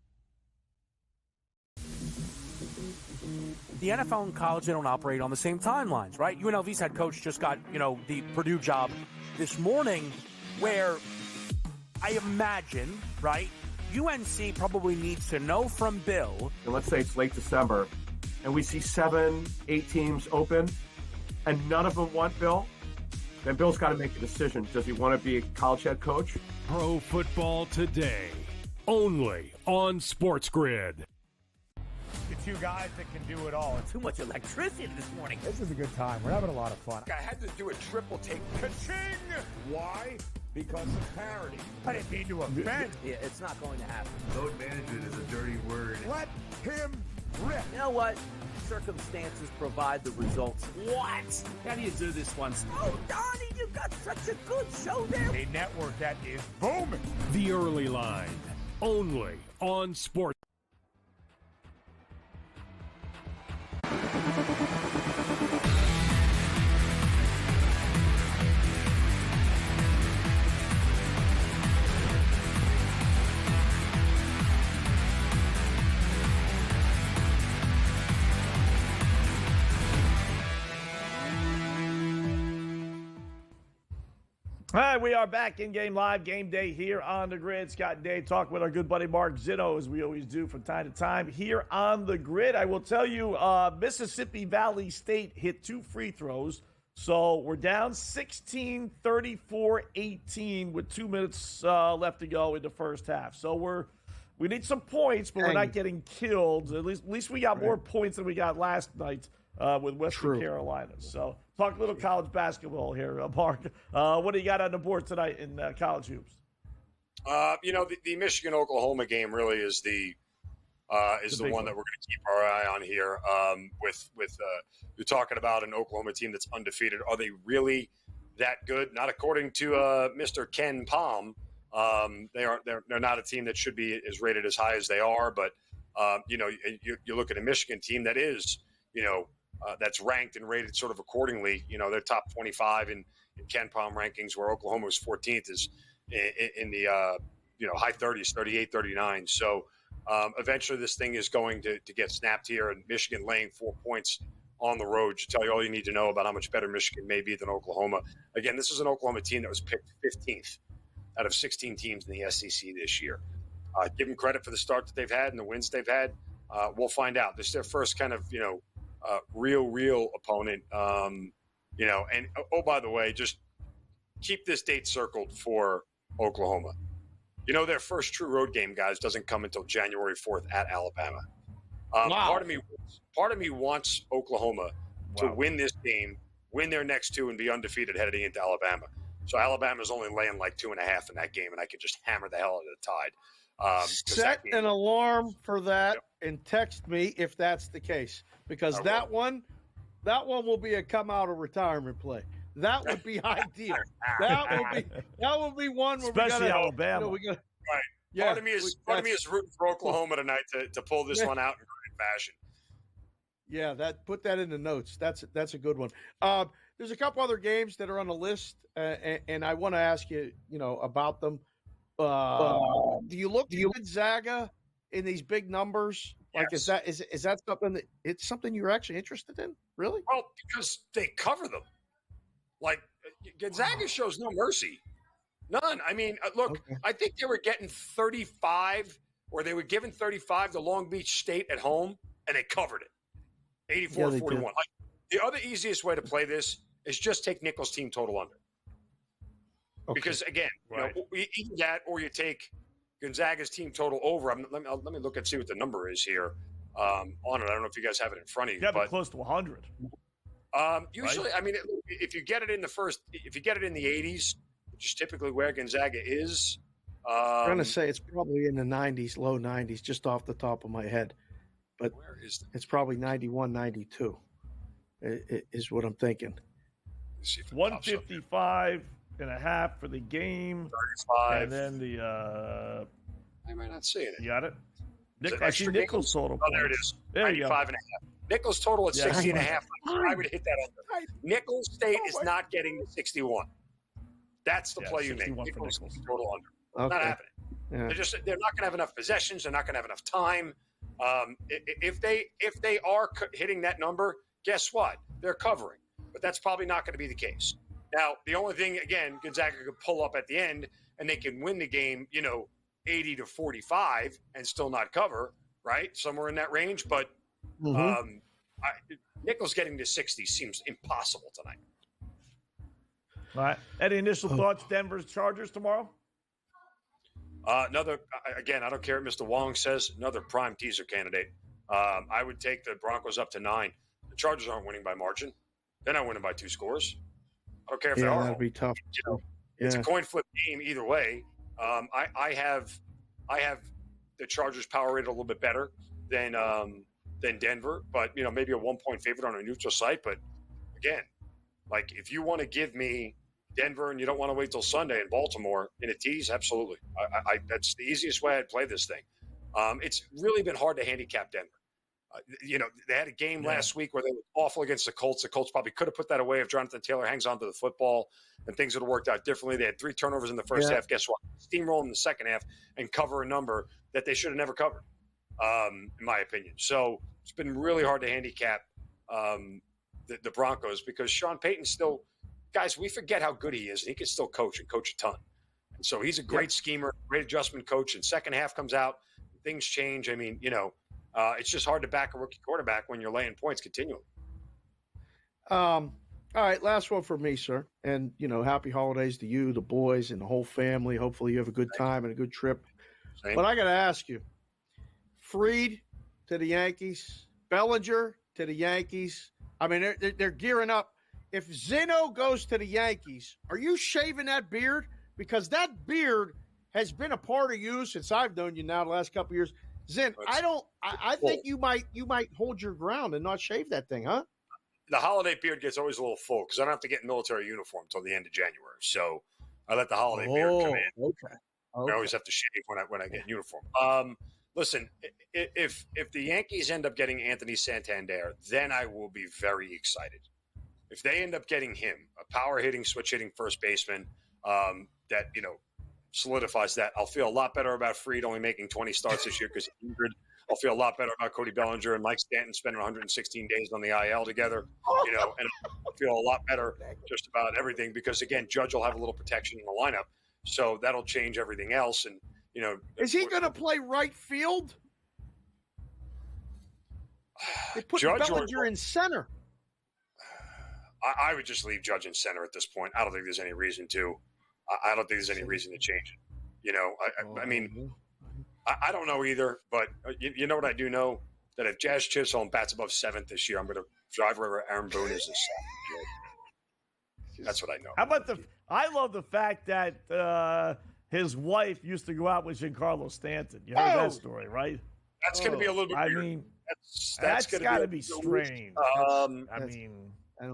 The NFL and college, they don't operate on the same timelines, right? UNLV's head coach just got, the Purdue job this morning, where I imagine, right, UNC probably needs to know from Bill. And let's say it's late December, and we see 7, 8 teams open, and none of them want Bill. Then Bill's got to make a decision. Does he want to be a college head coach? Pro football today, only on SportsGrid. The two guys that can do it all. Too much electricity this morning. This is a good time. We're having a lot of fun. I had to do a triple take. Ka-ching! Why? Because of parity. I didn't mean to offend. Yeah, it's not going to happen. Load management is a dirty word. Let him rip. You know what? Circumstances provide the results. What? How do you do this one? Oh, Donnie, you got such a good show there. A network that is booming. The Early Line, only on Sports. All right, we are back in game live, game day here on the Grid. Scott and Dave talk with our good buddy Mark Zitto, as we always do from time to time here on the Grid. I will tell you, Mississippi Valley State hit 2 free throws. So we're down 16, 34, 18 with 2 minutes left to go in the first half. So we need some points, but we're not getting killed. At least we got more points than we got last night with Western Carolina. So talk a little college basketball here, Mark. What do you got on the board tonight in college hoops? The Michigan-Oklahoma game really is the is the one that we're going to keep our eye on here. You're talking about an Oklahoma team that's undefeated. Are they really that good? Not according to Mr. Ken Palm. They're not a team that should be as rated as high as they are. But you look at a Michigan team that is that's ranked and rated sort of accordingly. They're top 25 in Ken Palm rankings, where Oklahoma was 14th, is in the high 30s, 38, 39. So eventually this thing is going to get snapped here, and Michigan laying 4 points on the road should tell you all you need to know about how much better Michigan may be than Oklahoma. Again, this is an Oklahoma team that was picked 15th out of 16 teams in the SEC this year. Give them credit for the start that they've had and the wins they've had. We'll find out. This is their first kind of, real opponent. And by the way, just keep this date circled for Oklahoma. Their first true road game, guys, doesn't come until January 4th at Alabama. Wow. Part of me wants Oklahoma to win this game, win their next two, and be undefeated heading into Alabama. So Alabama's only laying like 2.5 in that game, and I could just hammer the hell out of the Tide. Set an alarm for that and text me if that's the case, because that one will be a come out of retirement play. That would be ideal. That would be one where especially we gotta, Alabama. Right. Yeah, part of me is rooting for Oklahoma tonight to pull this one out in great fashion. Yeah, put that in the notes. That's a good one. There's a couple other games that are on the list, and I want to ask you, about them. Do you look at Gonzaga in these big numbers? Like, Yes. is that something you're actually interested in? Really? Well, because they cover them. Like, Gonzaga shows no mercy. None. I mean, look, I think they were getting 35, or they were giving 35 to Long Beach State at home, and they covered it. 84-41. Like, the other easiest way to play this is just take Nichols' team total under. Okay. Because, again, either that or you take Gonzaga's team total over. Let me look and see what the number is here on it. I don't know if you guys have it in front of you. Yeah, but close to 100. Usually, I mean, if you get it in the 80s, which is typically where Gonzaga is. I'm trying to say it's probably in the 90s, low 90s, just off the top of my head. But where is it's probably 91, 92 is what I'm thinking. 155 and a half for the game. 35. And then the I might not see it. You got it? I see Nichols total. Oh, there it is. There you go. 95 and a half. Nichols total at 60 and a half. I would hit that under. Nichols State is not getting the 61. That's the play you make. Nichols total under. Not happening. Yeah. They're not going to have enough possessions. They're not going to have enough time. If they are hitting that number, guess what? They're covering. But that's probably not going to be the case. Now, the only thing, again, Gonzaga could pull up at the end and they can win the game, 80-45 and still not cover, right? Somewhere in that range. But Nichols getting to 60 seems impossible tonight. All right. Any initial thoughts, Denver's Chargers tomorrow? Another, again, I don't care what Mr. Wong says, another prime teaser candidate. I would take the Broncos up to 9. The Chargers aren't winning by margin. They're not winning by 2 scores. I don't care if they are. That'd be tough. It's a coin flip game either way. I have the Chargers power rated a little bit better than Denver, but maybe a 1-point favorite on a neutral site. But again, like if you want to give me Denver and you don't want to wait till Sunday in Baltimore in a tease, absolutely. That's the easiest way I'd play this thing. It's really been hard to handicap Denver. They had a game last week where they were awful against the Colts. The Colts probably could have put that away if Jonathan Taylor hangs on to the football and things would have worked out differently. They had 3 turnovers in the first half. Guess what? Steamroll in the second half and cover a number that they should have never covered, in my opinion. So it's been really hard to handicap the Broncos because Sean Payton still – guys, we forget how good he is, and he can still coach and coach a ton. And so he's a great schemer, great adjustment coach, and second half comes out, things change. I mean, it's just hard to back a rookie quarterback when you're laying points continually. All right, last one for me, sir. And, happy holidays to you, the boys, and the whole family. Hopefully you have a good time and a good trip. Same. But I got to ask you, Fried to the Yankees, Bellinger to the Yankees. I mean, they're gearing up. If Zeno goes to the Yankees, are you shaving that beard? Because that beard has been a part of you since I've known you now the last couple of years. Zin, I think you might hold your ground and not shave that thing, huh? The holiday beard gets always a little full because I don't have to get in military uniform until the end of January. So I let the holiday beard come in. Okay. I always have to shave when I get in uniform. Listen, if the Yankees end up getting Anthony Santander, then I will be very excited. If they end up getting him, a power hitting, switch hitting first baseman, that solidifies that, I'll feel a lot better about Fried only making 20 starts this year because he's injured. I'll feel a lot better about Cody Bellinger and Mike Stanton spending 116 days on the IL together, and I'll feel a lot better just about everything because, again, Judge will have a little protection in the lineup, so that'll change everything else. And, is he going to play right field? They put Bellinger in center. I would just leave Judge in center at this point. I don't think there's any reason to. I don't think there's any reason to change it. I mean, I don't know either, but you know what I do know? That if Jazz Chisholm bats above 7th this year, I'm going to drive wherever Aaron Boone is this seventh. That's what I know. How about I love the fact that his wife used to go out with Giancarlo Stanton. You heard that story, right? That's going to be a little bit weird. I mean, that's got to be strange.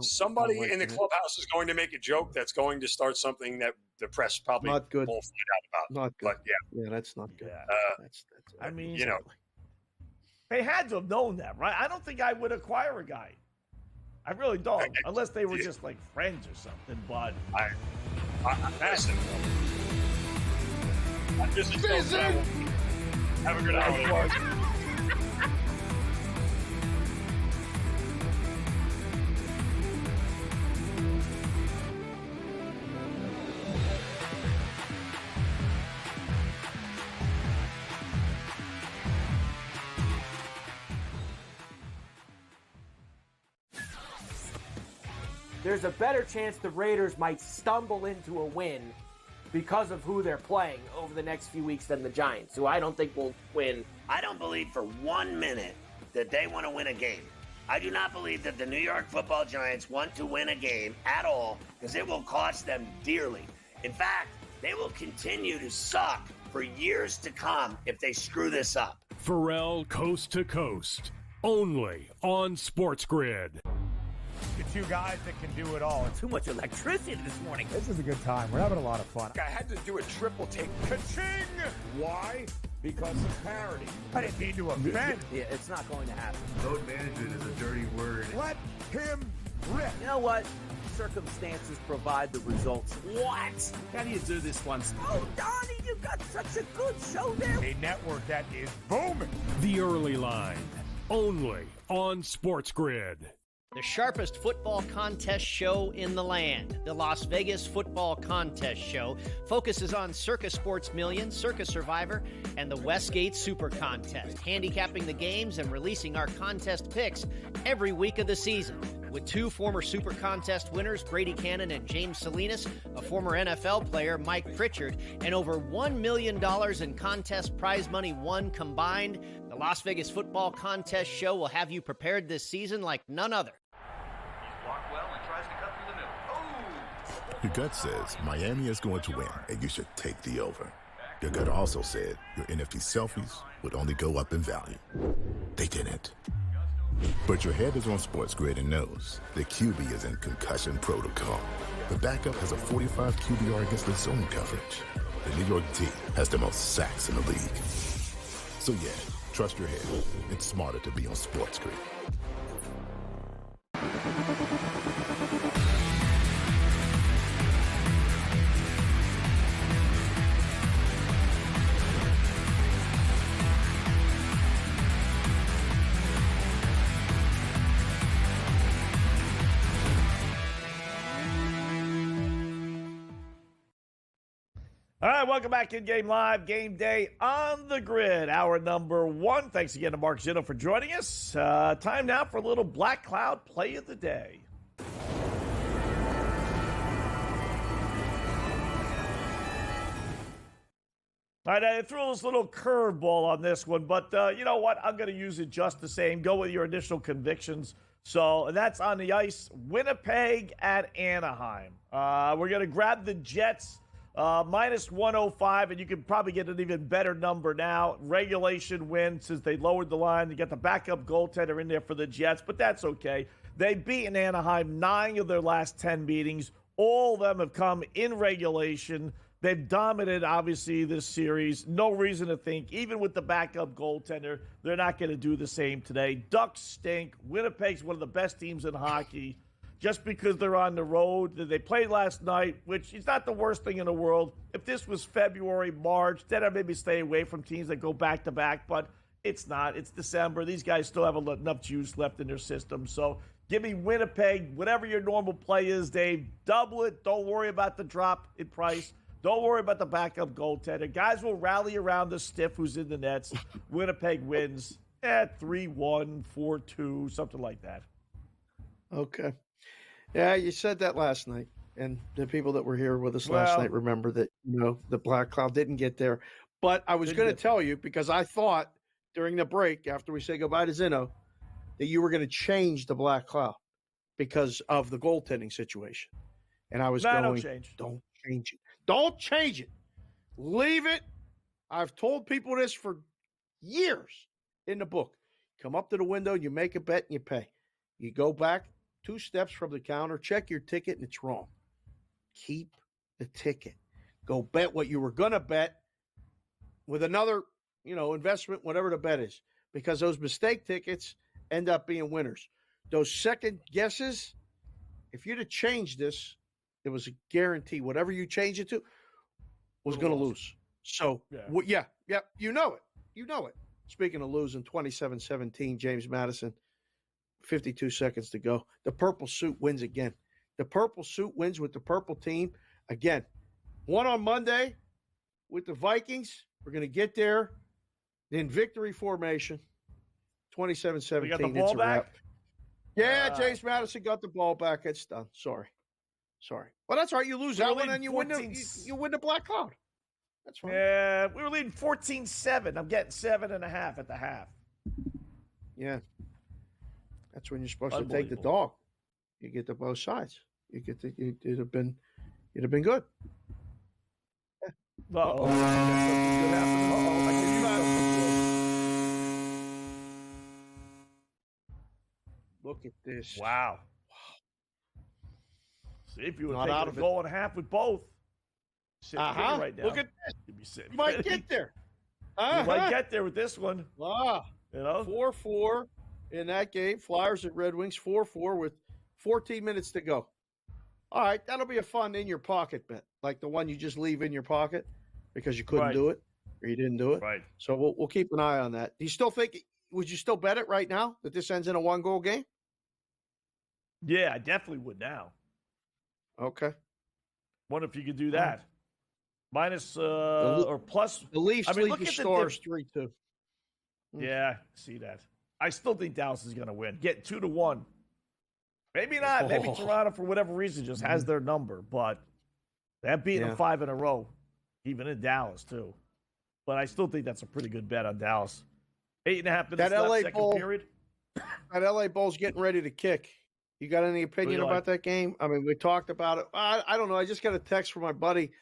Somebody in the clubhouse is going to make a joke that's going to start something that the press probably not good. won't find out about. Not good. But yeah, that's not good. That's I mean, they had to have known that, right? I don't think I would acquire a guy. I really don't, unless they were just like friends or something. But listen, have a good hour. There's a better chance the Raiders might stumble into a win because of who they're playing over the next few weeks than the Giants, who I don't think will win. I don't believe for 1 minute that they want to win a game. I do not believe that the New York Football Giants want to win a game at all because it will cost them dearly. In fact, they will continue to suck for years to come if they screw this up. Pharrell Coast to Coast, only on SportsGrid. The two guys that can do it all. Too much electricity this morning. This is a good time. We're having a lot of fun. I had to do a triple take. Ka-ching! Why? Because of parity. I didn't mean to offend. Yeah, it's not going to happen. Load management is a dirty word. Let him rip. You know what? Circumstances provide the results. What? How do you do this one? Oh, Donnie, you got such a good show there. A network that is booming. The Early Line, only on SportsGrid. The sharpest football contest show in the land, the Las Vegas Football Contest Show, focuses on Circa Sports Million, Circa Survivor, and the Westgate Super Contest, handicapping the games and releasing our contest picks every week of the season. With two former Super Contest winners, Brady Cannon and James Salinas, a former NFL player, Mike Pritchard, and over $1 million in contest prize money won combined, the Las Vegas Football Contest Show will have you prepared this season like none other. Your gut says Miami is going to win, and you should take the over. Your gut also said your NFT selfies would only go up in value. They didn't. But your head is on SportsGrid and knows the QB is in concussion protocol. The backup has a 45 QBR against the zone coverage. The New York team has the most sacks in the league. So yeah, trust your head. It's smarter to be on SportsGrid. All right, welcome back in Game Live, Game Day on the Grid, hour number 1. Thanks again to Mark Zino for joining us. Time now for a little Black Cloud Play of the Day. All right, I threw this little curveball on this one, but you know what? I'm going to use it just the same. Go with your initial convictions. So that's on the ice, Winnipeg at Anaheim. We're going to grab the Jets Minus 105, and you can probably get an even better number now. Regulation win since they lowered the line. You got the backup goaltender in there for the Jets, but that's okay. They've beaten Anaheim 9 of their last 10 meetings. All of them have come in regulation. They've dominated, obviously, this series. No reason to think, even with the backup goaltender, they're not going to do the same today. Ducks stink. Winnipeg's one of the best teams in hockey. Just because they're on the road. They played last night, which is not the worst thing in the world. If this was February, March, then I'd maybe stay away from teams that go back-to-back, but it's not. It's December. These guys still have enough juice left in their system. So give me Winnipeg, whatever your normal play is, Dave. Double it. Don't worry about the drop in price. Don't worry about the backup goaltender. Guys will rally around the stiff who's in the nets. Winnipeg wins at 3-1, 4-2, something like that. Okay. Yeah, you said that last night, and the people that were here with us last night remember that, the Black Cloud didn't get there. But I was going to tell you, because I thought during the break, after we say goodbye to Zinno, that you were going to change the Black Cloud because of the goaltending situation. And I was don't change. Don't change it. Don't change it. Leave it. I've told people this for years in the book. Come up to the window, you make a bet, and you pay. You go back 2 steps from the counter, check your ticket, and it's wrong. Keep the ticket. Go bet what you were going to bet with another, investment, whatever the bet is, because those mistake tickets end up being winners. Those second guesses, if you'd have changed this, it was a guarantee. Whatever you change it to was going to lose. So, yeah, you know it. You know it. Speaking of losing, 27-17, James Madison. 52 seconds to go. The purple suit wins again. The purple suit wins with the purple team again. One on Monday with the Vikings. We're going to get there in victory formation. 27-17. We got the ball back? Yeah, James Madison got the ball back. It's done. Sorry. Well, that's all right. You lose that one, and you win the Black Cloud. That's fine. Yeah, we were leading 14-7. I'm getting 7.5 at the half. Yeah. That's when you're supposed to take the dog. You get to both sides. It'd have been good. Uh-oh. Look at this. Wow. See if you would Not take out a of it. goal and a half with both. Sitting pretty right now. Look at this. You'd be sitting You might pretty. get there. You might get there with this one. 4-4 in that game. Flyers at Red Wings, 4-4 with 14 minutes to go. All right, that'll be a fun in your pocket bet, like the one you just leave in your pocket because you couldn't do it or you didn't do it. Right. So we'll keep an eye on that. Do you still think? Would you still bet it right now that this ends in a 1-goal game? Yeah, I definitely would now. Okay. Wonder if you could do that. Minus or plus. The Leafs lead look the at Stars 3-2. Yeah, see that. I still think Dallas is going to win. Get 2-1. Maybe not. Maybe Toronto, for whatever reason, just has their number. But they've beaten them 5 in a row, even in Dallas, too. But I still think that's a pretty good bet on Dallas. 8.5 minutes That left, LA second Bowl, period. That LA Bowl's getting ready to kick. You got any opinion What do you about that game? I mean, we talked about it. I don't know. I just got a text from my buddy.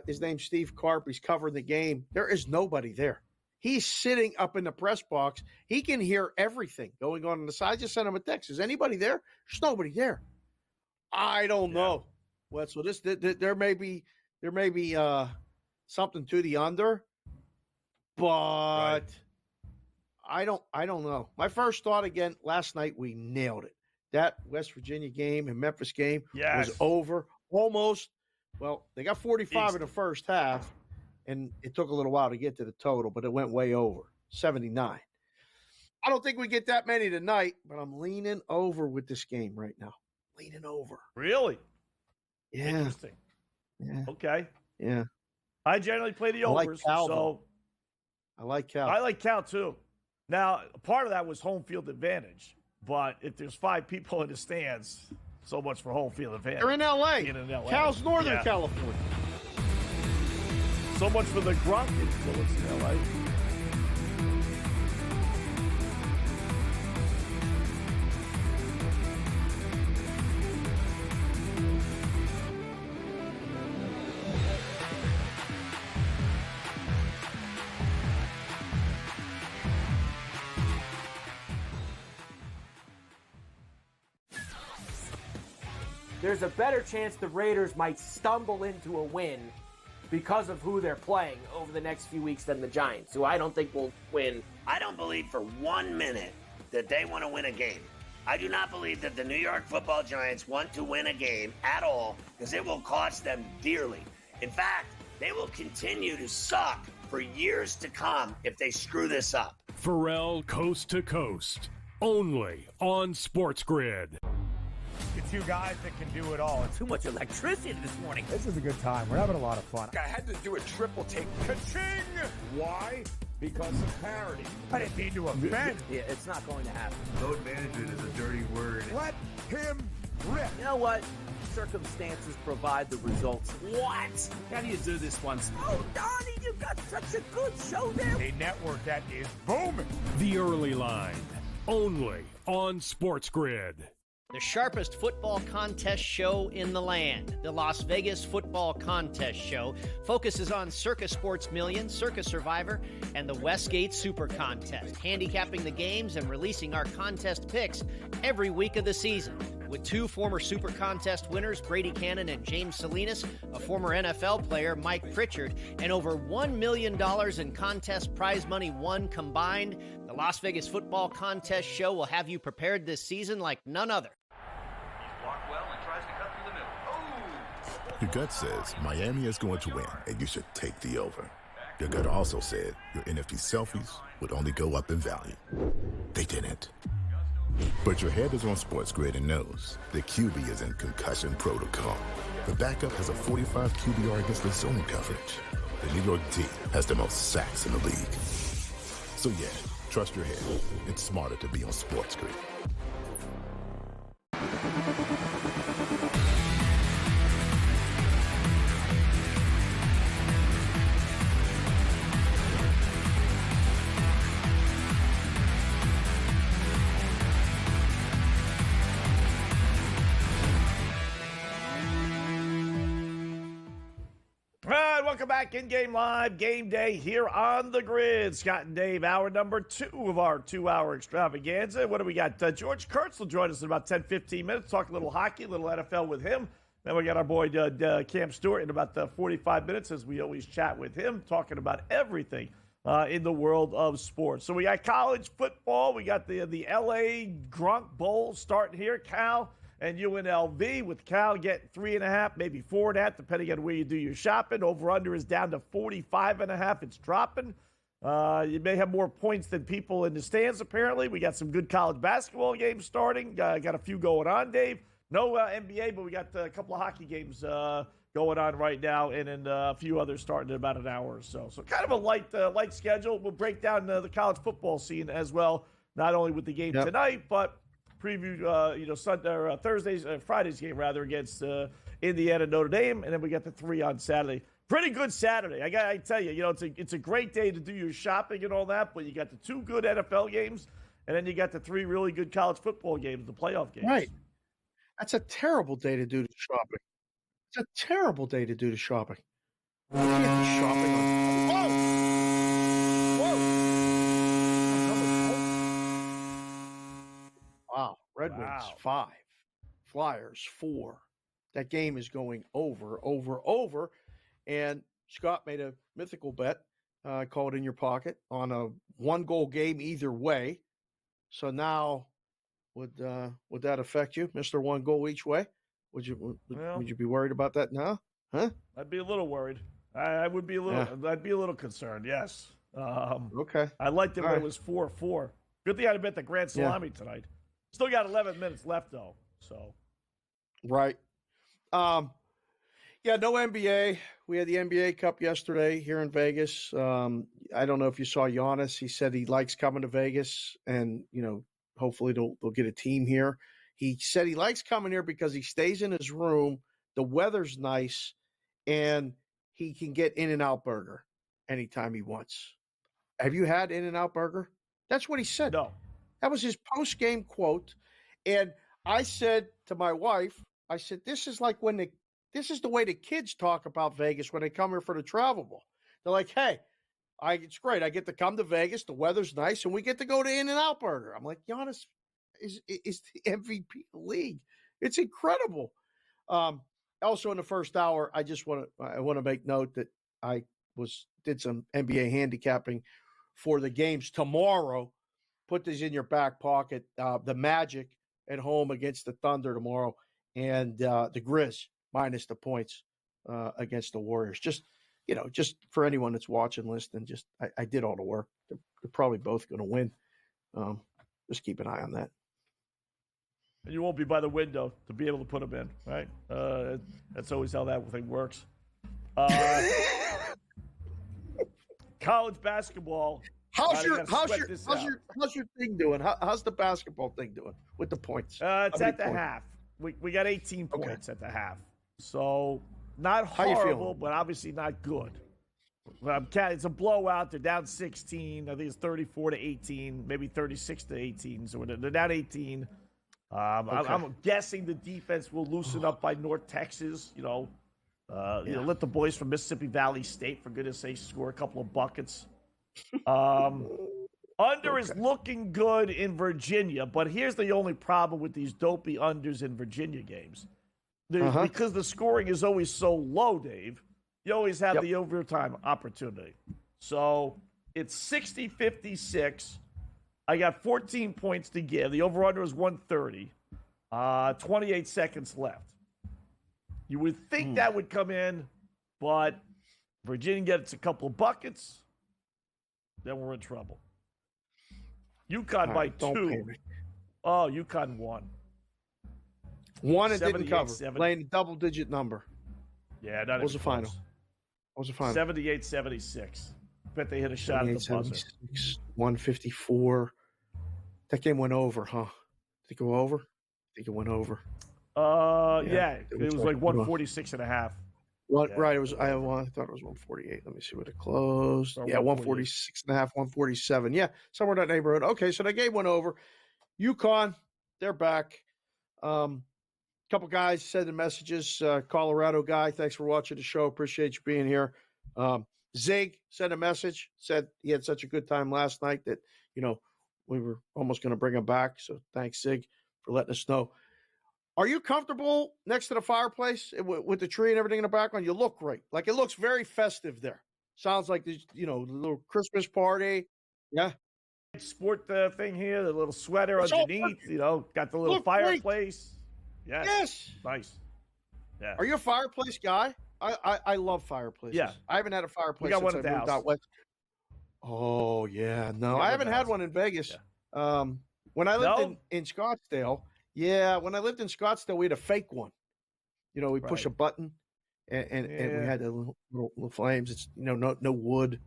His name's Steve Karp. He's covering the game. There is nobody there. He's sitting up in the press box. He can hear everything going on the side. I just sent him a text. Is anybody there? There's nobody there. I don't know. Wetzel, there may be something to the under, but I don't know. My first thought again last night, we nailed it. That West Virginia game and Memphis game was over almost. Well, they got 45 in the first half, and it took a little while to get to the total, but it went way over, 79. I don't think we get that many tonight, but I'm leaning over with this game right now. Leaning over. Really? Yeah. Interesting. Yeah. Okay. Yeah. I generally play the overs. So I like Cal. I like Cal, too. Now, part of that was home field advantage. But if there's 5 people in the stands, so much for home field advantage. They're in L.A. Being in LA. Cal's Northern California. So much for the Gronk influence in L.A. there's a better chance the Raiders might stumble into a win because of who they're playing over the next few weeks than the Giants, who I don't think will win. I don't believe for 1 minute that they want to win a game. I do not believe that the New York Football Giants want to win a game at all because it will cost them dearly. In fact, they will continue to suck for years to come if they screw this up. Pharrell Coast to Coast, only on SportsGrid. The two guys that can do it all. Too much electricity this morning. This is a good time. We're having a lot of fun. I had to do a triple take. Ka-ching! Why? Because of parity. I didn't mean to offend. Yeah, it's not going to happen. Load management is a dirty word. Let him rip. You know what? Circumstances provide the results. What? How do you do this once? Oh, Donnie, you got such a good show there. A network that is booming. The Early Line, only on SportsGrid. The sharpest football contest show in the land, the Las Vegas Football Contest Show, focuses on Circus Sports Million, Circus Survivor, and the Westgate Super Contest, handicapping the games and releasing our contest picks every week of the season. With two former Super Contest winners, Brady Cannon and James Salinas, a former NFL player, Mike Pritchard, and over $1 million in contest prize money won combined, the Las Vegas Football Contest Show will have you prepared this season like none other. Your gut says Miami is going to win, and you should take the over. Your gut also said your NFT selfies would only go up in value. They didn't. But your head is on SportsGrid and knows the QB is in concussion protocol. The backup has a 45 QBR against the zone coverage. The New York D has the most sacks in the league. So yeah, trust your head. It's smarter to be on SportsGrid. Welcome back in-game live, game day here on the grid. Scott and Dave, hour number 2 of our 2-hour extravaganza. What do we got? George Kurtz will join us in about 10, 15 minutes, talk a little hockey, a little NFL with him. Then we got our boy Cam Stewart in about 45 minutes, as we always chat with him, talking about everything in the world of sports. So we got college football. We got the L.A. Grunk Bowl starting here. Cal and UNLV, with Cal getting 3.5, maybe 4.5, depending on where you do your shopping. Over-under is down to 45.5. It's dropping. You may have more points than people in the stands, apparently. We got some good college basketball games starting. Got a few going on, Dave. No NBA, but we got a couple of hockey games going on right now, and then a few others starting in about an hour or so. So kind of a light schedule. We'll break down the college football scene as well, not only with the game tonight, but preview, Sunday or Friday's game rather against Indiana, Notre Dame, and then we got the 3 on Saturday. Pretty good Saturday. I tell you, it's a great day to do your shopping and all that, but you got the 2 good NFL games, and then you got the 3 really good college football games, the playoff games. Right. That's a terrible day to do the shopping. It's a terrible day to do the shopping. You can't do shopping on. Wow. Red Wings 5, Flyers 4. That game is going over. And Scott made a mythical bet, call it in your pocket, on a 1-goal game either way. So now, would that affect you, Mr. 1 goal each way? Would you be worried about that now? Huh? I'd be a little worried. I would be a little. Yeah. I'd be a little concerned. Yes. Okay. I liked it when it was 4-4. Good thing I bet the Grand Salami tonight. Still got 11 minutes left though. So. Right. No NBA. We had the NBA Cup yesterday here in Vegas. I don't know if you saw Giannis. He said he likes coming to Vegas, and hopefully they'll get a team here. He said he likes coming here because he stays in his room. The weather's nice, and he can get In-N-Out Burger anytime he wants. Have you had In-N-Out Burger? That's what he said. No. That was his post-game quote. And I said to my wife, this is the way the kids talk about Vegas when they come here for the travel ball. They're like, hey, it's great. I get to come to Vegas. The weather's nice, and we get to go to In-N-Out Burger. I'm like, Giannis is the MVP of the league. It's incredible. Also in the first hour, I want to make note that I did some NBA handicapping for the games tomorrow. Put these in your back pocket. The Magic at home against the Thunder tomorrow, and the Grizz minus the points against the Warriors. Just for anyone that's watching, listening, I did all the work. They're probably both going to win. Just keep an eye on that. And you won't be by the window to be able to put them in, right? That's always how that thing works. College basketball. How's your thing doing? How's the basketball thing doing with the points? It's at the half. We got 18 points at the half. So not horrible, but obviously not good. It's a blowout. They're down 16. I think it's 34-18, maybe 36-18. So they're down 18. I'm guessing the defense will loosen up by North Texas. Let the boys from Mississippi Valley State, for goodness sake, score a couple of buckets. Under is looking good in Virginia, but here's the only problem with these dopey unders in Virginia games. Because the scoring is always so low, Dave, you always have the overtime opportunity. So it's 60-56. I got 14 points to give. The over-under is 130. 28 seconds left. You would think that would come in, but Virginia gets a couple of buckets, then we're in trouble. UConn by 2. Oh, UConn won. One and didn't cover. Laying a double-digit number. Yeah, not what was the final? What was the final? 78-76. Bet they hit a shot at the buzzer. 154. That game went over, huh? Did it go over? I think it went over. Yeah. It was like 146 and a half. Right. It was. I thought it was 148. Let me see what it closed. Yeah, 146 and a half, 147. Yeah, somewhere in that neighborhood. Okay, so that game went over. UConn, they're back. Couple guys sending messages. Colorado guy, thanks for watching the show. Appreciate you being here. Zig sent a message. Said he had such a good time last night that we were almost going to bring him back. So thanks, Zig, for letting us know. Are you comfortable next to the fireplace with the tree and everything in the background? You look great. Like, it looks very festive there. Sounds like there's, a little Christmas party. Yeah. Sport thing here, the little sweater underneath, got the little fireplace. Yes. Yes. Nice. Yeah. Are you a fireplace guy? I love fireplaces. Yeah. I haven't had a fireplace we got since one I moved out west. Oh, yeah. No, I haven't had one in Vegas. Yeah. When I lived in Scottsdale, when I lived in Scottsdale, we had a fake one. We push a button, and we had the little flames. It's no wood,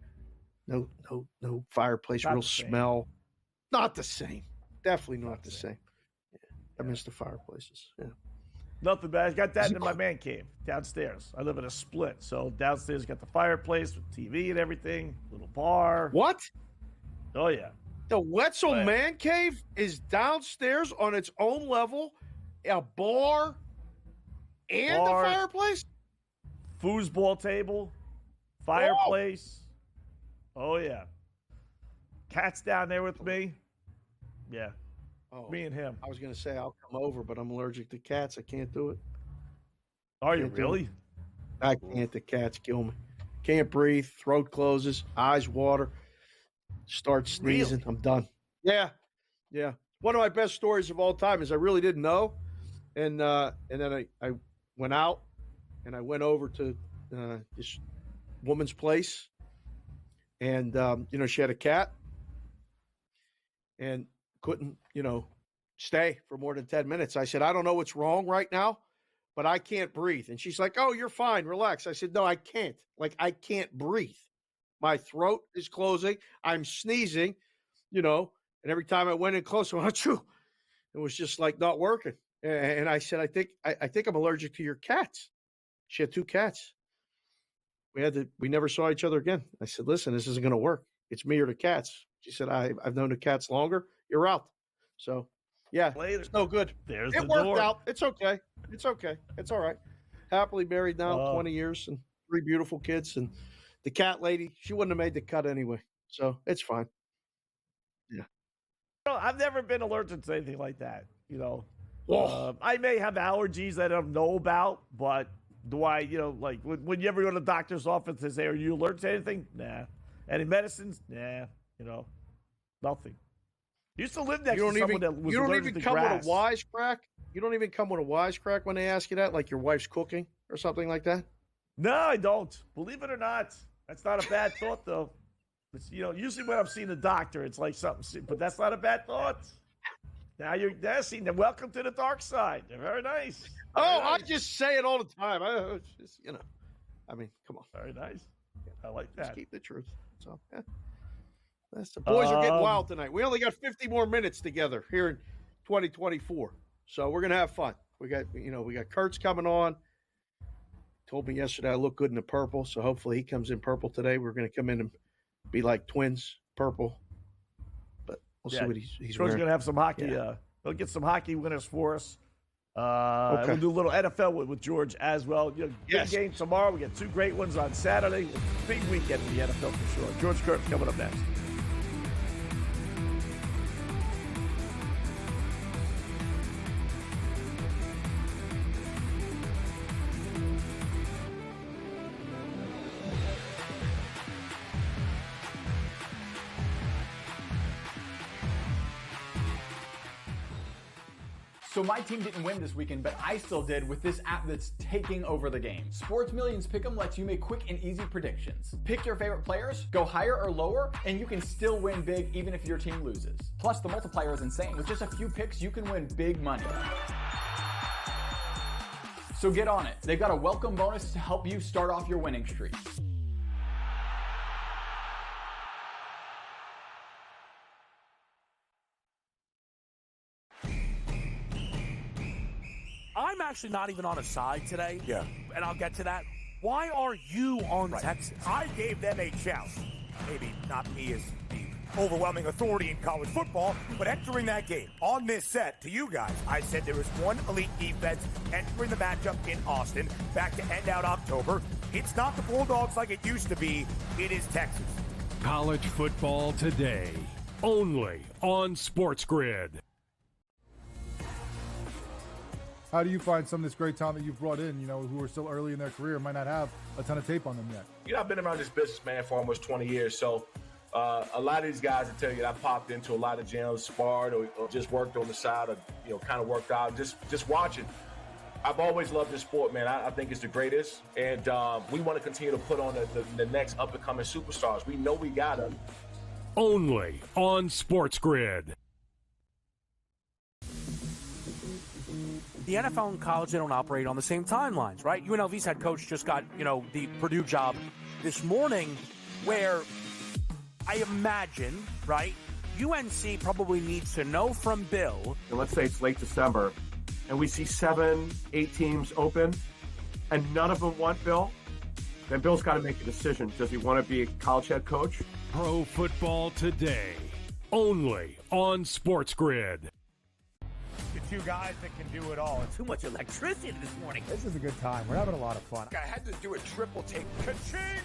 no fireplace, not real smell. Not the same. Definitely not the same. Yeah. I miss the fireplaces. Yeah. Nothing bad. I got that in my man cave downstairs. I live in a split, so downstairs got the fireplace with TV and everything, little bar. What? Oh yeah. The Wetzel man cave is downstairs on its own level, a bar, and a fireplace? Foosball table, fireplace. Oh, yeah. Cat's down there with me. Yeah. Oh, me and him. I was going to say I'll come over, but I'm allergic to cats. I can't do it. Are you really? I can't. The cats kill me. Can't breathe. Throat closes. Eyes water. Start sneezing. Really? I'm done. Yeah. One of my best stories of all time is I really didn't know, and then I went out and I went over to this woman's place, and she had a cat and couldn't stay for more than 10 minutes. I said, I don't know what's wrong right now, but I can't breathe. And she's like, oh, you're fine. Relax. I said, no, I can't. Like, I can't breathe. My throat is closing. I'm sneezing, and every time I went in close, it was just like not working. And I said, I think I'm allergic to your cats. She had 2 cats. We never saw each other again. I said, listen, this isn't going to work. It's me or the cats. She said, I've known the cats longer. You're out. So, yeah, it's no good. It worked out. It's okay. It's okay. It's all right. Happily married now, 20 years and 3 beautiful kids. And the cat lady, she wouldn't have made the cut anyway. So it's fine. Yeah. I've never been allergic to anything like that. I may have allergies that I don't know about, but do I, like when you ever go to the doctor's office, they say, are you allergic to anything? Nah. Any medicines? Nah. Nothing. Used to live next to someone that was allergic to grass. With a wisecrack? You don't even come with a wisecrack when they ask you that, like your wife's cooking or something like that? No, I don't. Believe it or not. That's not a bad thought, though. It's, usually when I'm seeing a doctor, it's like something, but that's not a bad thought. Now you're seeing them. Welcome to the dark side. They're very nice. I just say it all the time. I mean, come on. Very nice. I like that. Just keep the truth. So, yeah. The boys are getting wild tonight. We only got 50 more minutes together here in 2024. So we're going to have fun. We got Kurtz coming on. Told me yesterday I look good in the purple, so hopefully he comes in purple today. We're going to come in and be like twins, purple. But we'll see what he's wearing. He's going to have some hockey. Yeah. He'll get some hockey winners for us. Okay. We'll do a little NFL with George as well. Big game tomorrow. We got two great ones on Saturday. Big weekend in the NFL for sure. George Kurtz coming up next. So my team didn't win this weekend, but I still did with this app that's taking over the game. Sports Millions Pick'em lets you make quick and easy predictions. Pick your favorite players, go higher or lower, and you can still win big even if your team loses. Plus, the multiplier is insane. With just a few picks, you can win big money. So get on it. They've got a welcome bonus to help you start off your winning streak. I'm actually not even on a side today. Yeah. And I'll get to that. Why are you on Texas? I gave them a chance. Maybe not me as the overwhelming authority in college football, but entering that game on this set to you guys, I said there was one elite defense entering the matchup in Austin back to end out October. It's not the Bulldogs like it used to be. It is Texas. College football today, only on SportsGrid. How do you find some of this great talent that you've brought in, who are still early in their career, might not have a ton of tape on them yet? I've been around this business, man, for almost 20 years. So a lot of these guys will tell you that I popped into a lot of gyms, sparred, or just worked on the side, or, kind of worked out, just watching. I've always loved this sport, man. I think it's the greatest. And we want to continue to put on the next up-and-coming superstars. We know we got them. Only on SportsGrid. The NFL and college, they don't operate on the same timelines, right? UNLV's head coach just got, the Purdue job this morning, where I imagine, right, UNC probably needs to know from Bill. And let's say it's late December, and we see 7, 8 teams open, and none of them want Bill. Then Bill's got to make a decision. Does he want to be a college head coach? Pro Football Today, only on SportsGrid. The two guys that can do it all. Too much electricity this morning. This is a good time. We're having a lot of fun. I had to do a triple take. Ka-ching!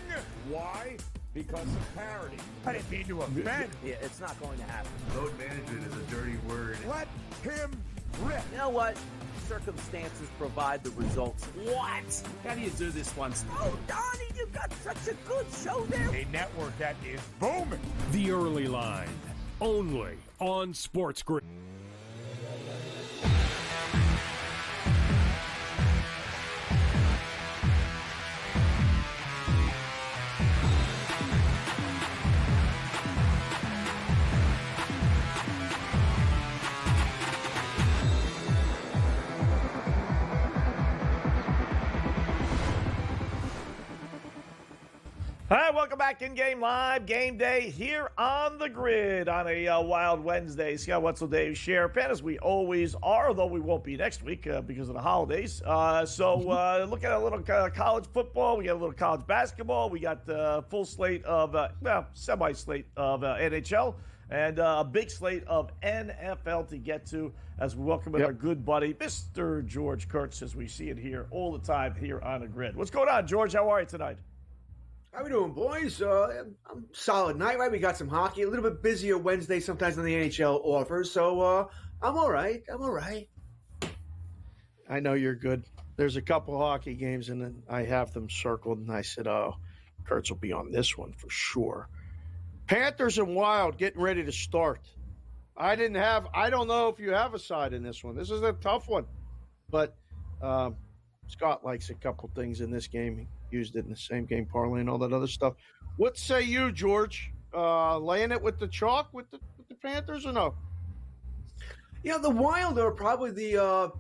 Why? Because of parity. I didn't mean to offend. Yeah, it's not going to happen. Load management is a dirty word. Let him rip. You know what? Circumstances provide the results. What? How do you do this once? Oh, Donnie, you got such a good show there. A network that is booming. The Early Line, only on SportsGrid. All right, welcome back in Game Live, Game Day here on the grid on a Wild Wednesday. Scott Wetzel, Dave Sharapan, as we always are, though we won't be next week because of the holidays. Looking at a little college football, we got a little college basketball, we got the full slate of, semi-slate of NHL, and a big slate of NFL to get to as we welcome in our good buddy, Mr. George Kurtz, as we see it here all the time here on the grid. What's going on, George? How are you tonight? How we doing, boys? Solid night, right? We got some hockey. A little bit busier Wednesday sometimes than the NHL offers, so I'm all right. I know you're good. There's a couple hockey games, and then I have them circled, and I said, oh, Kurtz will be on this one for sure. Panthers and Wild getting ready to start. I don't know if you have a side in this one. This is a tough one. But Scott likes a couple things in this game. He used it in the same game parlay and all that other stuff. What say you, George? Laying it with the chalk with the Panthers or no? The Wild are probably the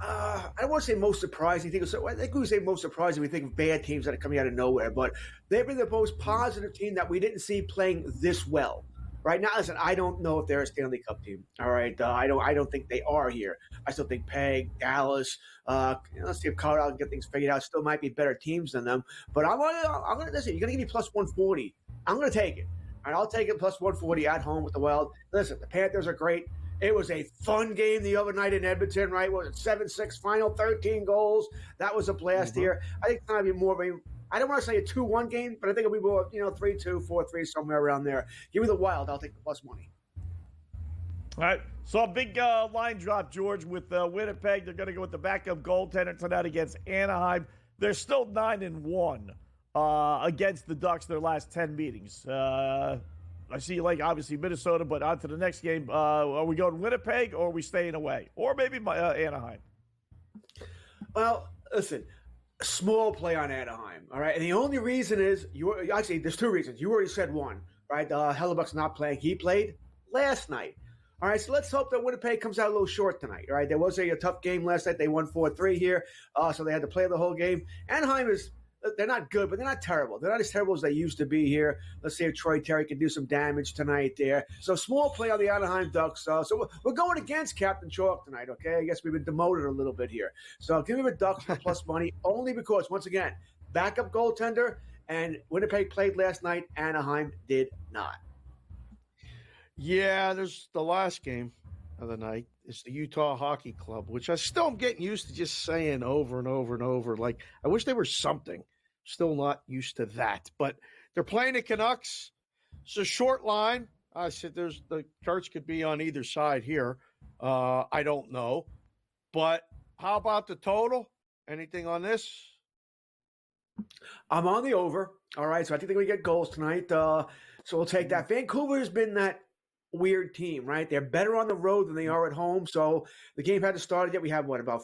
I don't want to say most surprising thing. I think we would say most surprising. We think of bad teams that are coming out of nowhere, but they've been the most positive team that we didn't see playing this well. Right now, listen, I don't know if they're a Stanley Cup team. All right, I don't think they are here. I still think Peg, Dallas. Let's see if Colorado can get things figured out. Still might be better teams than them. But I'm gonna listen. You're gonna give me plus 140. I'm gonna take it. All right, I'll take it plus 140 at home with the Wild. Listen, the Panthers are great. It was a fun game the other night in Edmonton, right? Was it 7-6 final, 13 goals? That was a blast here. I think it's going to be more of a, I don't want to say a 2-1 game, but I think it'll be more, 3-2, 4-3, somewhere around there. Give me the Wild. I'll take the plus money. All right. So a big line drop, George, with Winnipeg. They're going to go with the backup goaltender tonight against Anaheim. They're still 9-1 against the Ducks their last 10 meetings. I see you like, obviously, Minnesota, but on to the next game. Are we going Winnipeg or are we staying away? Or maybe Anaheim? Well, listen, small play on Anaheim, all right? And the only reason is, there's two reasons. You already said one, right? Hellebuck's not playing. He played last night. All right, so let's hope that Winnipeg comes out a little short tonight, all right? There was a tough game last night. They won 4-3 here, so they had to play the whole game. Anaheim they're not good, but they're not terrible. They're not as terrible as they used to be here. Let's see if Troy Terry can do some damage tonight there. So small play on the Anaheim Ducks. So we're going against Captain Chalk tonight, okay? I guess we've been demoted a little bit here. So give me the Ducks for plus money only because, once again, backup goaltender, and Winnipeg played last night. Anaheim did not. Yeah, there's the last game of the night. It's the Utah Hockey Club, which I still am getting used to just saying over and over and over. Like, I wish they were something. Still not used to that. But they're playing the Canucks. It's a short line. I said the charts could be on either side here. I don't know. But how about the total? Anything on this? I'm on the over. All right, so I think they're going to get goals tonight. So we'll take that. Vancouver has been that weird team, right? They're better on the road than they are at home. So the game hadn't started yet. We have about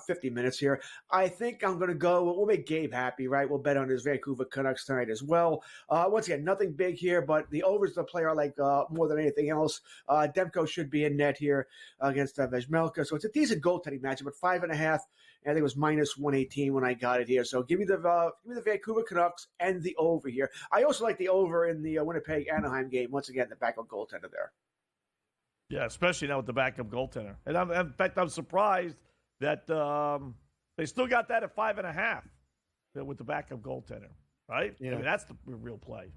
50 minutes here. I think I'm going to go. We'll make Gabe happy, right? We'll bet on his Vancouver Canucks tonight as well. Once again, nothing big here, but the overs the player like more than anything else. Demko should be in net here against Vejmelka. So it's a decent goaltending matchup, but 5.5. I think it was minus 118 when I got it here. So give me the Vancouver Canucks and the over here. I also like the over in the Winnipeg-Anaheim game. Once again, the backup goaltender there. Yeah, especially now with the backup goaltender. And in fact, I'm surprised that they still got that at 5.5 with the backup goaltender, right? Yeah. I mean, that's the real play.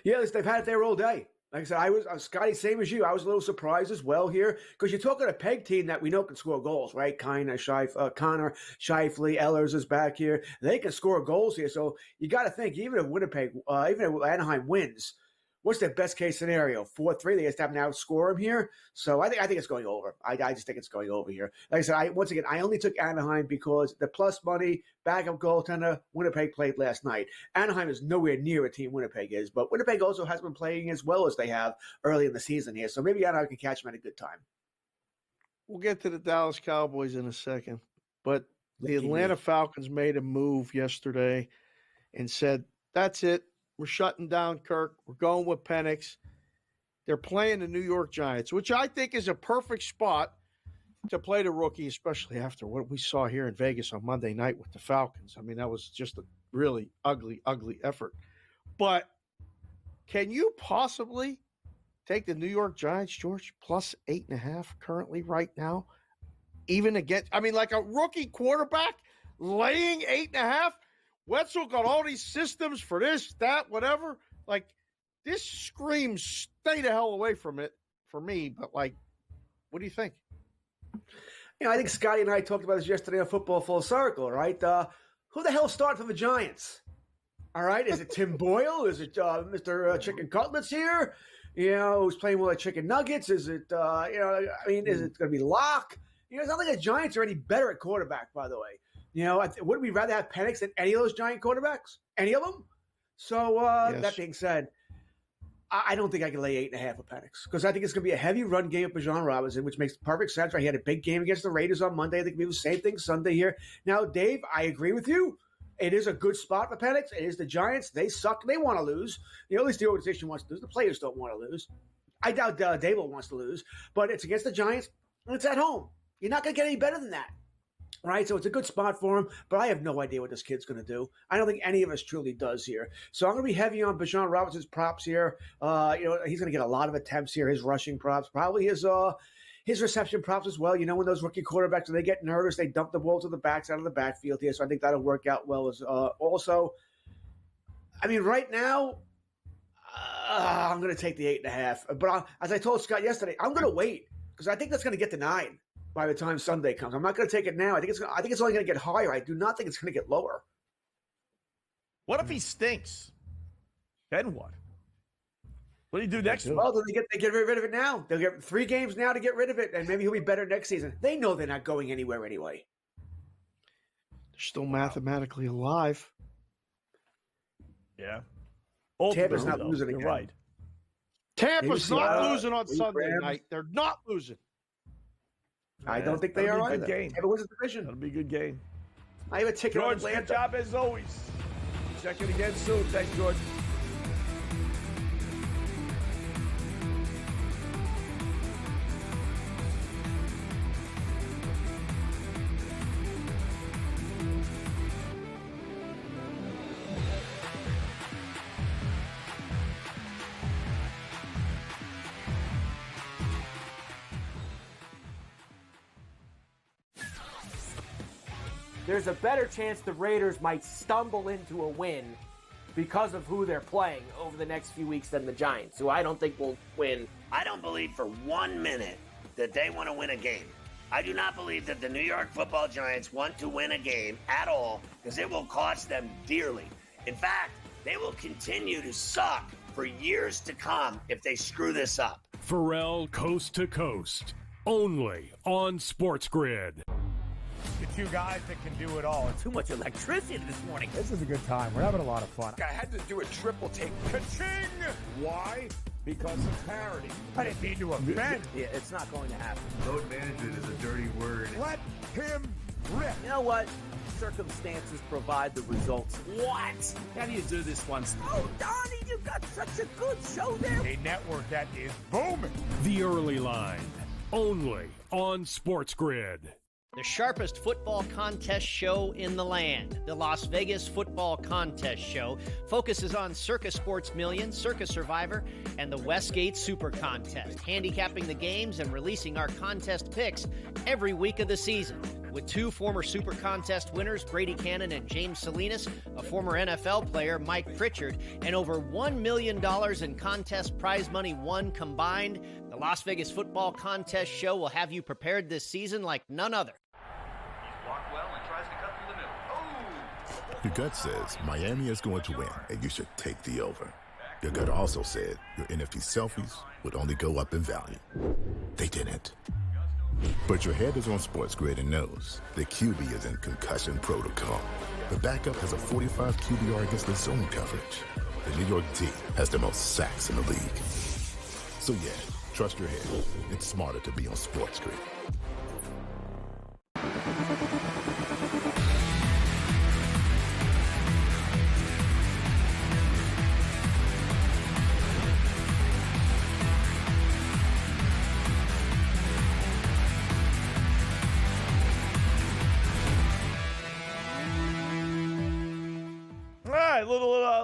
Yeah, they've had it there all day. Like I said, I was Scotty, same as you. I was a little surprised as well here because you're talking a Peg team that we know can score goals, right? Connor, Shifley, Ehlers is back here. They can score goals here. So you got to think, even if Anaheim wins, what's their best case scenario? 4-3. They just have to outscore them here. So I think it's going over. I just think it's going over here. Like I said, I only took Anaheim because the plus money, backup goaltender, Winnipeg played last night. Anaheim is nowhere near a team Winnipeg is, but Winnipeg also has been playing as well as they have early in the season here. So maybe Anaheim can catch them at a good time. We'll get to the Dallas Cowboys in a second, but the Atlanta Falcons made a move yesterday and said, that's it. We're shutting down Kirk. We're going with Penix. They're playing the New York Giants, which I think is a perfect spot to play the rookie, especially after what we saw here in Vegas on Monday night with the Falcons. I mean, that was just a really ugly, ugly effort. But can you possibly take the New York Giants, George, plus 8.5 currently right now? Even against, like a rookie quarterback laying 8.5? Wetzel got all these systems for this, that, whatever. Like, this screams stay the hell away from it for me. But, what do you think? I think Scotty and I talked about this yesterday on Football Full Circle, right? Who the hell started for the Giants? All right, is it Tim Boyle? Is it Mr. Chicken Cutlets here? Who's playing with the Chicken Nuggets? Is it, is it going to be Locke? It's not like the Giants are any better at quarterback, by the way. Wouldn't we rather have Penix than any of those Giant quarterbacks? Any of them? So that being said, I don't think I can lay 8.5 with Penix because I think it's going to be a heavy run game with Bijan Robinson, which makes perfect sense. Right? He had a big game against the Raiders on Monday. I think we do the same thing Sunday here. Now, Dave, I agree with you. It is a good spot for Penix. It is the Giants. They suck. They want to lose. At least the organization wants to lose. The players don't want to lose. I doubt Dable wants to lose, but it's against the Giants and it's at home. You're not going to get any better than that. Right, so it's a good spot for him, but I have no idea what this kid's going to do. I don't think any of us truly does here. So I'm going to be heavy on Bijan Robinson's props here. He's going to get a lot of attempts here. His rushing props, probably his reception props as well. When those rookie quarterbacks, when they get nervous, they dump the ball to the backs out of the backfield here. So I think that'll work out well as also. I mean, right now, I'm going to take the 8.5. But as I told Scott yesterday, I'm going to wait because I think that's going to get to 9. By the time Sunday comes, I'm not going to take it now. I think it's only going to get higher. I do not think it's going to get lower. What if he stinks? Then what? What do you do next week? Well, then they get rid of it now. They'll get 3 games now to get rid of it, and maybe he'll be better next season. They know they're not going anywhere anyway. They're still mathematically alive. Yeah. Tampa's not losing again. You're right. Tampa's not losing on Sunday night. They're not losing. I don't think they are either. Game. Tampa wins the division. That'll be a good game. I have a ticket on Atlanta. Good job as always. Check it again soon. Thanks, George. There's a better chance the Raiders might stumble into a win because of who they're playing over the next few weeks than the Giants, who I don't think will win. I don't believe for 1 minute that they want to win a game. I do not believe that the New York Football Giants want to win a game at all because it will cost them dearly. In fact, they will continue to suck for years to come if they screw this up. Pharrell Coast to Coast, only on SportsGrid. The two guys that can do it all. Too much electricity this morning. This is a good time. We're having a lot of fun. I had to do a triple take. Ka-ching! Why? Because of parity. I didn't mean to offend. Yeah, it's not going to happen. Load management is a dirty word. Let him rip. You know what? Circumstances provide the results. What? How do you do this once? Oh, Donnie, you got such a good show there. A network that is booming. The Early Line, only on SportsGrid. The sharpest football contest show in the land, the Las Vegas Football Contest Show, focuses on Circa Sports Million, Circa Survivor, and the Westgate Super Contest, handicapping the games and releasing our contest picks every week of the season. With 2 former Super Contest winners, Brady Cannon and James Salinas, a former NFL player, Mike Pritchard, and over $1 million in contest prize money won combined, the Las Vegas Football Contest Show will have you prepared this season like none other. Your gut says Miami is going to win, and you should take the over. Your gut also said your NFT selfies would only go up in value. They didn't. But your head is on SportsGrid and knows the QB is in concussion protocol. The backup has a 45 QBR against the zone coverage. The New York D has the most sacks in the league. So yeah, trust your head. It's smarter to be on SportsGrid.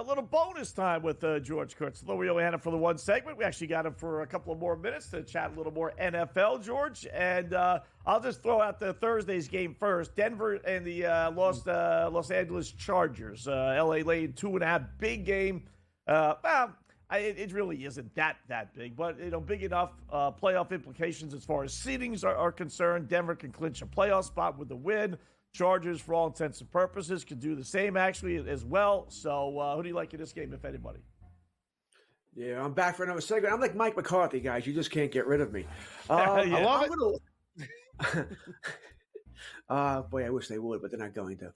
Little bonus time with George Kurtz. Although we only had him for the 1 segment, we actually got him for a couple of more minutes to chat a little more NFL, George. And I'll just throw out the Thursday's game first. Denver and the Los Angeles Chargers. LA laid 2.5. Big game. It really isn't that big, but big enough playoff implications as far as seedings are concerned. Denver can clinch a playoff spot with the win. Chargers, for all intents and purposes, could do the same actually as well. So who do you like in this game, if anybody? Yeah, I'm back for another segment. I'm like Mike McCarthy, guys. You just can't get rid of me. I love it. Boy, I wish they would, but they're not going to.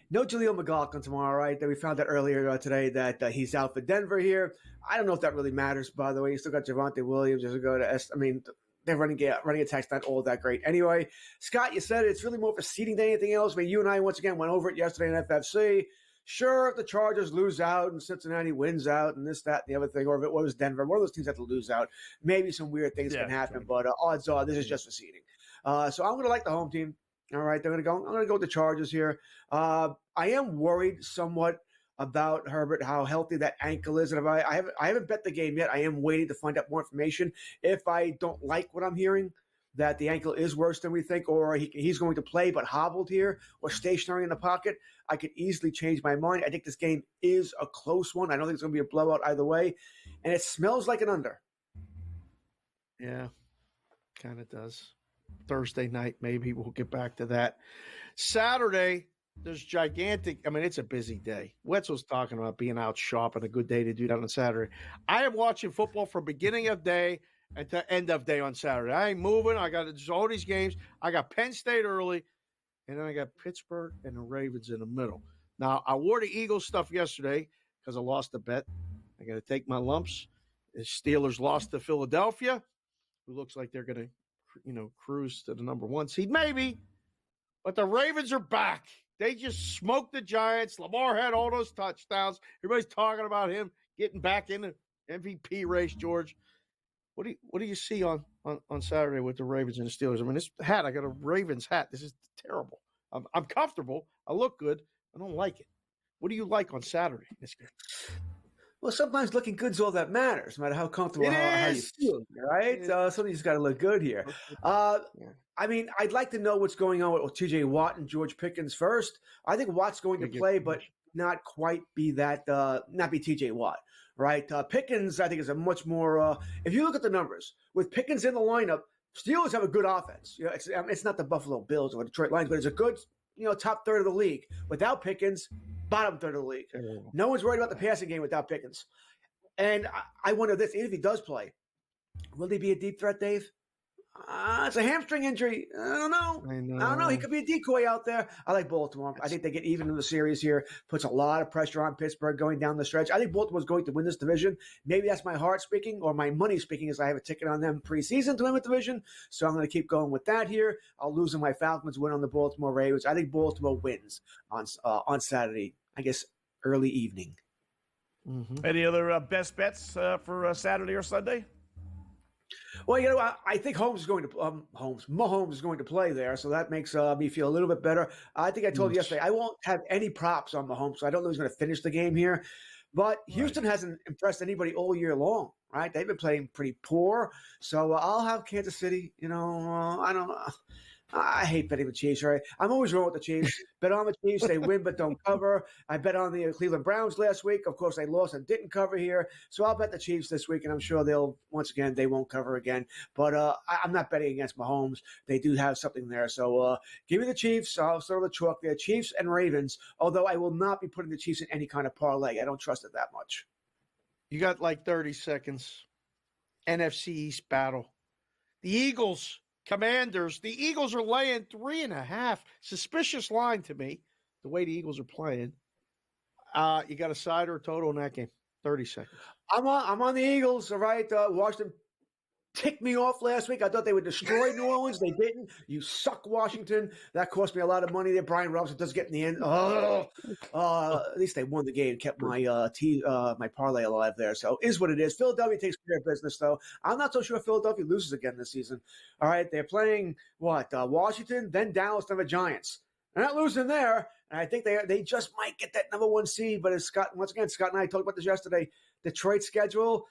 No Jaleel McLaughlin tomorrow, right? That we found out earlier today that he's out for Denver here. I don't know if that really matters, by the way. You still got Javonte Williams. You still go to their running attack's not all that great. Anyway, Scott, you said it's really more for seeding than anything else. I mean, you and I once again went over it yesterday in FFC. Sure, if the Chargers lose out and Cincinnati wins out and this, that, and the other thing, or if it was Denver, one of those teams have to lose out, maybe some weird things can happen. But odds are this is just for seeding. So I'm going to like the home team. All right, I'm going to go with the Chargers here. I am worried somewhat about Herbert, how healthy that ankle is. And if I haven't bet the game yet. I am waiting to find out more information. If I don't like what I'm hearing, that the ankle is worse than we think, or he's going to play but hobbled here or stationary in the pocket, I could easily change my mind. I think this game is a close one. I don't think it's going to be a blowout either way. And it smells like an under. Yeah, kind of does. Thursday night, maybe we'll get back to that. Saturday, there's gigantic. I mean, it's a busy day. Wetzel's talking about being out shopping, a good day to do that on Saturday. I am watching football from beginning of day and to end of day on Saturday. I ain't moving. I got all these games. I got Penn State early, and then I got Pittsburgh and the Ravens in the middle. Now, I wore the Eagles stuff yesterday because I lost a bet. I got to take my lumps. The Steelers lost to Philadelphia, who looks like they're going to cruise to the number 1 seed, maybe. But the Ravens are back. They just smoked the Giants. Lamar had all those touchdowns. Everybody's talking about him getting back in the MVP race, George. What do you see on Saturday with the Ravens and the Steelers? I mean, this hat, I got a Ravens hat. This is terrible. I'm comfortable. I look good. I don't like it. What do you like on Saturday in this game? Well, sometimes looking good is all that matters, no matter how comfortable, how you feel, right? Somebody's got to look good here. I mean, I'd like to know what's going on with T.J. Watt and George Pickens first. I think Watt's going to play, but not quite be that, not be T.J. Watt, right? Pickens, I think, is a much more, if you look at the numbers, with Pickens in the lineup, Steelers have a good offense. It's not the Buffalo Bills or Detroit Lions, but it's a good, top third of the league. Without Pickens, bottom third of the league. No one's worried about the passing game without Pickens. And I wonder this, even if he does play, will he be a deep threat, Dave? It's a hamstring injury. I don't know. He could be a decoy out there. I like Baltimore. I think they get even in the series here. Puts a lot of pressure on Pittsburgh going down the stretch. I think Baltimore's going to win this division. Maybe that's my heart speaking or my money speaking, as I have a ticket on them preseason to win the division. So I'm going to keep going with that here. I'll lose in my Falcons win on the Baltimore Ravens. I think Baltimore wins on Saturday, I guess early evening. Mm-hmm. Any other best bets for Saturday or Sunday? Well, I think Mahomes is going to play there, so that makes me feel a little bit better. I think I told you yesterday I won't have any props on Mahomes, so I don't know who's going to finish the game here. But Houston hasn't impressed anybody all year long, right? They've been playing pretty poor, so I'll have Kansas City. I don't know. I hate betting the Chiefs, right? I'm always wrong with the Chiefs. Bet on the Chiefs, they win but don't cover. I bet on the Cleveland Browns last week. Of course, they lost and didn't cover here. So I'll bet the Chiefs this week, and I'm sure they won't cover again. But I'm not betting against Mahomes. They do have something there. So give me the Chiefs. I'll start with the chalk there. Chiefs and Ravens, although I will not be putting the Chiefs in any kind of parlay. I don't trust it that much. You got like 30 seconds. NFC East battle. The Eagles. Commanders, the Eagles are laying 3.5. Suspicious line to me, the way the Eagles are playing. You got a side or a total in that game? 30 seconds. I'm on the Eagles, all right? Washington ticked me off last week. I thought they would destroy New Orleans. They didn't. You suck, Washington. That cost me a lot of money there. Brian Robinson does get in the end. At least they won the game and kept my parlay alive there. So is what it is. Philadelphia takes care of business, though. I'm not so sure Philadelphia loses again this season. All right, they're playing Washington, then Dallas, then the Giants. They're not losing there. And I think they just might get that number 1 seed. But as Scott and I talked about this yesterday, Detroit schedule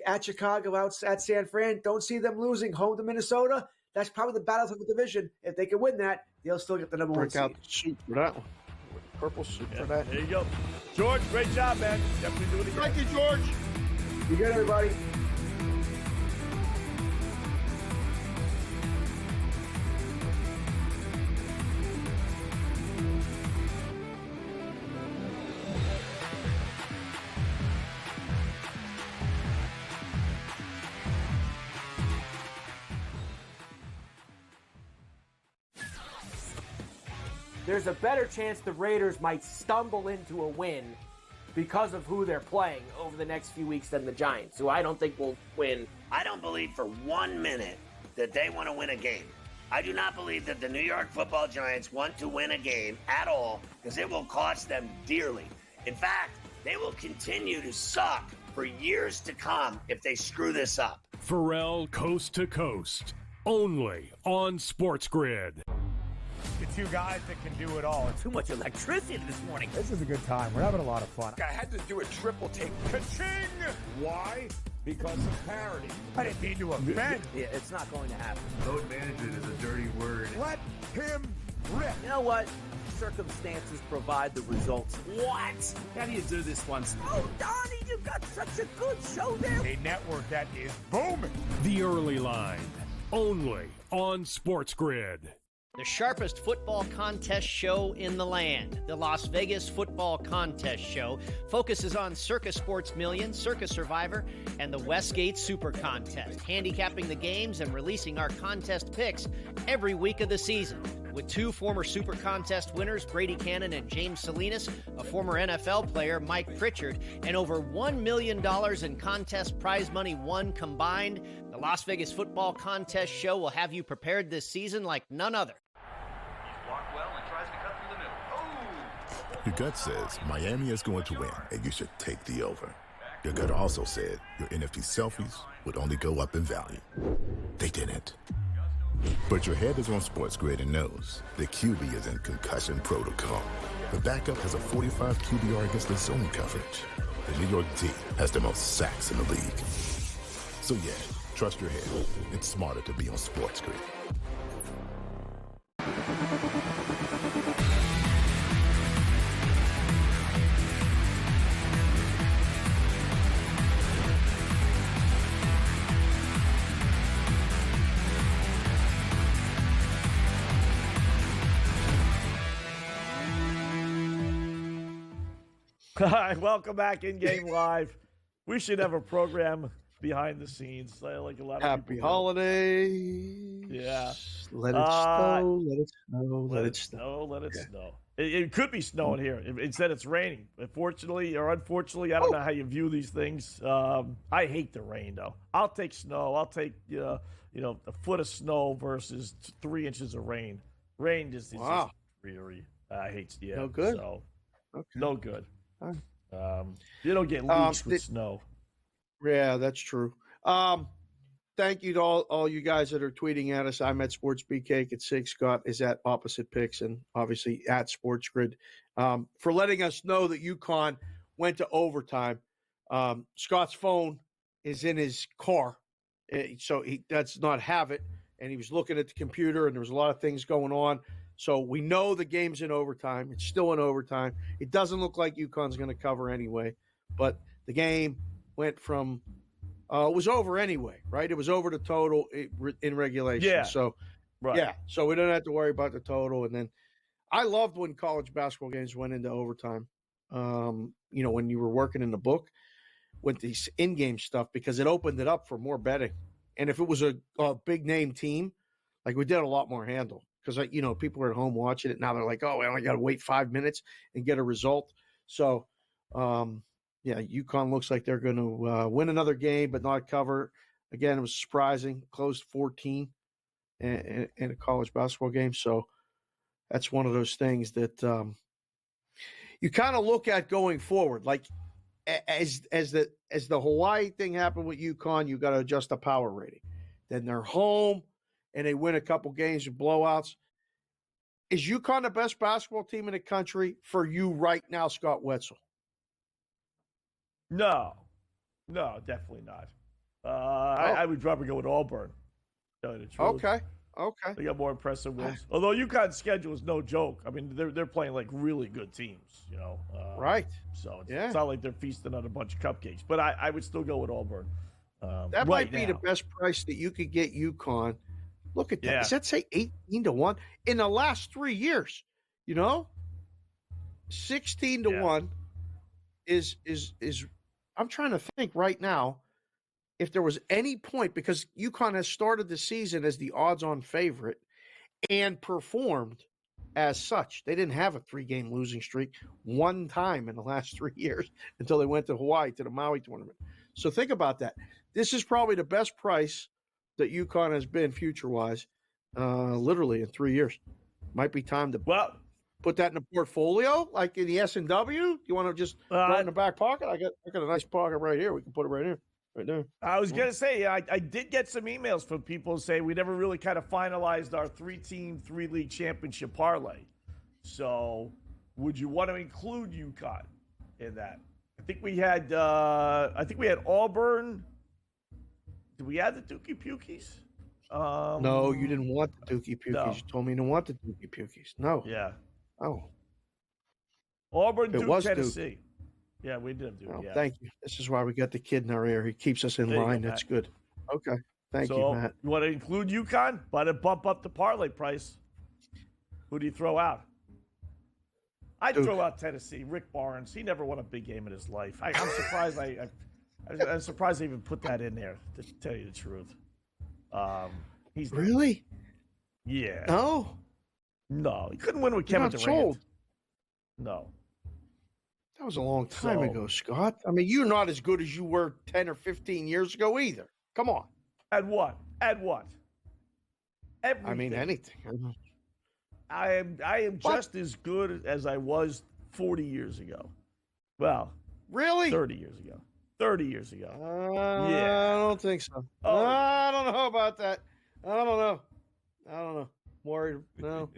at Chicago, out at San Fran. Don't see them losing home to Minnesota. That's probably the battle for the division. If they can win that, they'll still get the number 1 seed. Break out the suit for that one. Purple suit for that. There you go. George, great job, man. Definitely do it again. Thank you, George. You good, everybody? there's a better chance the Raiders might stumble into a win because of who they're playing over the next few weeks than the Giants, who I don't think will win. I don't believe for 1 minute that they want to win a game. I do not believe that the New York Football Giants want to win a game at all because it will cost them dearly. In fact, they will continue to suck for years to come if they screw this up. Pharrell Coast to Coast, only on SportsGrid. The two guys that can do it all. Too much electricity this morning. This is a good time. We're having a lot of fun. I had to do a triple take. Ka-ching! Why? Because of parity. I didn't mean to offend. Yeah, it's not going to happen. Load management is a dirty word. Let him rip. You know what? Circumstances provide the results. What? How do you do this once? Oh, Donnie, you got such a good show there. A network that is booming. The Early Line, only on SportsGrid. The sharpest football contest show in the land, the Las Vegas Football Contest Show, focuses on Circa Sports Million, Circa Survivor, and the Westgate Super Contest, handicapping the games and releasing our contest picks every week of the season. With two former Super Contest winners, Brady Cannon and James Salinas, a former NFL player, Mike Pritchard, and over $1 million in contest prize money won combined, the Las Vegas Football Contest Show will have you prepared this season like none other. Your gut says Miami is going to win, and you should take the over. Your gut also said your NFT selfies would only go up in value. They didn't. But your head is on SportsGrid and knows the QB is in concussion protocol. The backup has a 45 QBR against the zone coverage. The New York D has the most sacks in the league. So yeah, trust your head. It's smarter to be on SportsGrid. All right, welcome back in Game Live. We should have a program behind the scenes, like a lot of Happy people holidays. Yeah. Let it snow. Let it snow. Let it snow. Let it snow. It could be snowing here. Instead, it's raining. Fortunately or unfortunately, I don't know how you view these things. I hate the rain, though. I'll take snow. I'll take a foot of snow versus 3 inches of rain. Rain just is just dreary. I hate. Yeah. No good. So, okay. No good. You don't get leaks with snow. Yeah, that's true. Thank you to all you guys that are tweeting at us. I'm at Sports BK at 6. Scott is at Opposite Picks and obviously at SportsGrid for letting us know that UConn went to overtime. Scott's phone is in his car, so he does not have it, and he was looking at the computer, and there was a lot of things going on. So we know the game's in overtime. It's still in overtime. It doesn't look like UConn's going to cover anyway, but the game went from it was over anyway, right? It was over the total in regulation. Yeah. So, yeah. So we don't have to worry about the total. And then I loved when college basketball games went into overtime. When you were working in the book with these in-game stuff, because it opened it up for more betting. And if it was a big name team, like we did a lot more handle. Because, people were at home watching it. Now they're like, oh, I only got to wait 5 minutes and get a result. So, UConn looks like they're going to win another game but not cover. Again, it was surprising. Closed 14 in a college basketball game. So that's one of those things that you kind of look at going forward. Like as the Hawaii thing happened with UConn, you got to adjust the power rating. Then they're home and they win a couple games of blowouts. Is UConn the best basketball team in the country for you right now, Scott Wetzel? No, definitely not. I would probably go with Auburn. Okay. They got more impressive wins. Although UConn's schedule is no joke. I mean, they're playing like really good teams, right. So it's not like they're feasting on a bunch of cupcakes. But I would still go with Auburn. That might be the best price that you could get UConn. Look at that. Yeah. Does that say 18-1 in the last 3 years? 16-1 is. I'm trying to think right now if there was any point, because UConn has started the season as the odds-on favorite and performed as such. They didn't have a 3-game losing streak one time in the last 3 years until they went to Hawaii to the Maui tournament. So think about that. This is probably the best price that UConn has been future-wise, literally in 3 years. Might be time to put that in a portfolio, like in the S&W. You want to just throw it in the back pocket? I got a nice pocket right here. We can put it right here, right there. I was going to say, I did get some emails from people saying we never really kind of finalized our 3-team, 3-league championship parlay. So would you want to include UConn in that? I think we had Auburn. Did we add the Dookie Pukies? No, you didn't want the Dookie Pukies. No. You told me you didn't want the Dookie Pukies. No. Yeah. Oh. Auburn, It Duke, was Tennessee. Duke. Yeah, we did Duke. Oh, Yeah. thank you. This is why we got the kid in our ear. He keeps us in There you line. go, That's Matt. good. Okay. Thank you, So Matt. you want to include UConn? But to bump up the parlay price. Who do you throw out? I'd Duke. throw out Tennessee. Rick Barnes. He never won a big game in his life. I'm surprised. I'm surprised they even put that in there. To tell you the truth. He's Really? Yeah. No. He couldn't win with You're Kevin not Durant. sold. No. That was a long time So- ago, Scott. I mean, you're not as good as you were 10 or 15 years ago either. Come on. At what? Everything. I mean, anything. I am just as good as I was 40 years ago. Well, Really? 30 years ago. 30 years ago. I don't think so. Oh. I don't know about that. I don't know. Worried. No.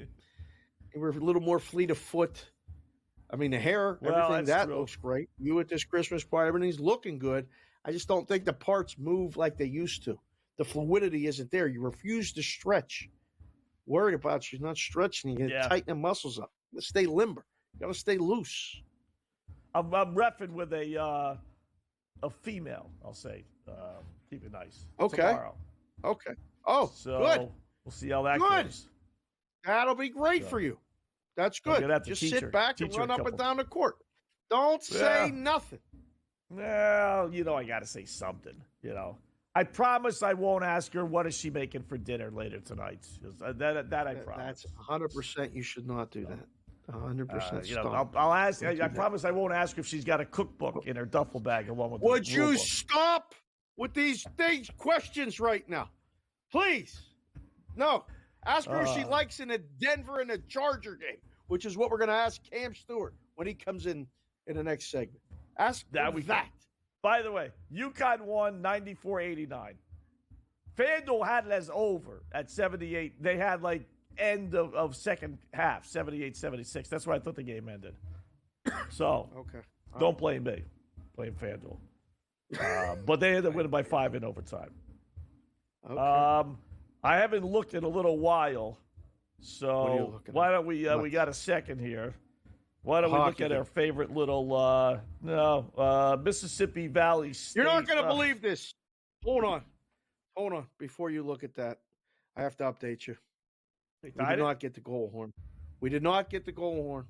You were a little more fleet of foot. I mean, the hair, Well, everything, that's that true. looks great. You at this Christmas party, everything's looking good. I just don't think the parts move like they used to. The fluidity isn't there. You refuse to stretch. Worried about you not stretching. You Yeah. tighten the muscles up. You gotta stay limber. You got to stay loose. I'm reffing with a female, I'll say. Keep it nice. Okay. Tomorrow. Okay. Oh, So good. we'll see how that Good. goes. That'll be great So, for you. That's I'm good. gonna have to Just teach sit her- back and teach her run a up and couple. down the court. Don't say Yeah. nothing. Well, I got to say something, I promise I won't ask her what is she making for dinner later tonight. That I promise. That's 100% you should not do that. 100% You know, stop. I'll ask. Don't do I that. promise I won't ask her if she's got a cookbook in her duffel bag along with. Would the you rule book. stop with these questions right now? Please. No. Ask her if she likes in a Denver and a Charger game, which is what we're going to ask Cam Stewart when he comes in the next segment. Ask That her we that. By the way, UConn won 94-89. FanDuel had it as over at 78. They had end of second half, 78-76. That's where I thought the game ended. So Okay. don't blame me. Blame FanDuel. But they ended up winning by 5 in overtime. Okay. I haven't looked in a little while. What are you So looking why at? don't we we got a second here. Why don't we look Hockey at game. our favorite little Mississippi Valley State? You're not going to believe this. Hold on. Before you look at that, I have to update you. We tied did it? not get the goal horn. We did not get the goal horn,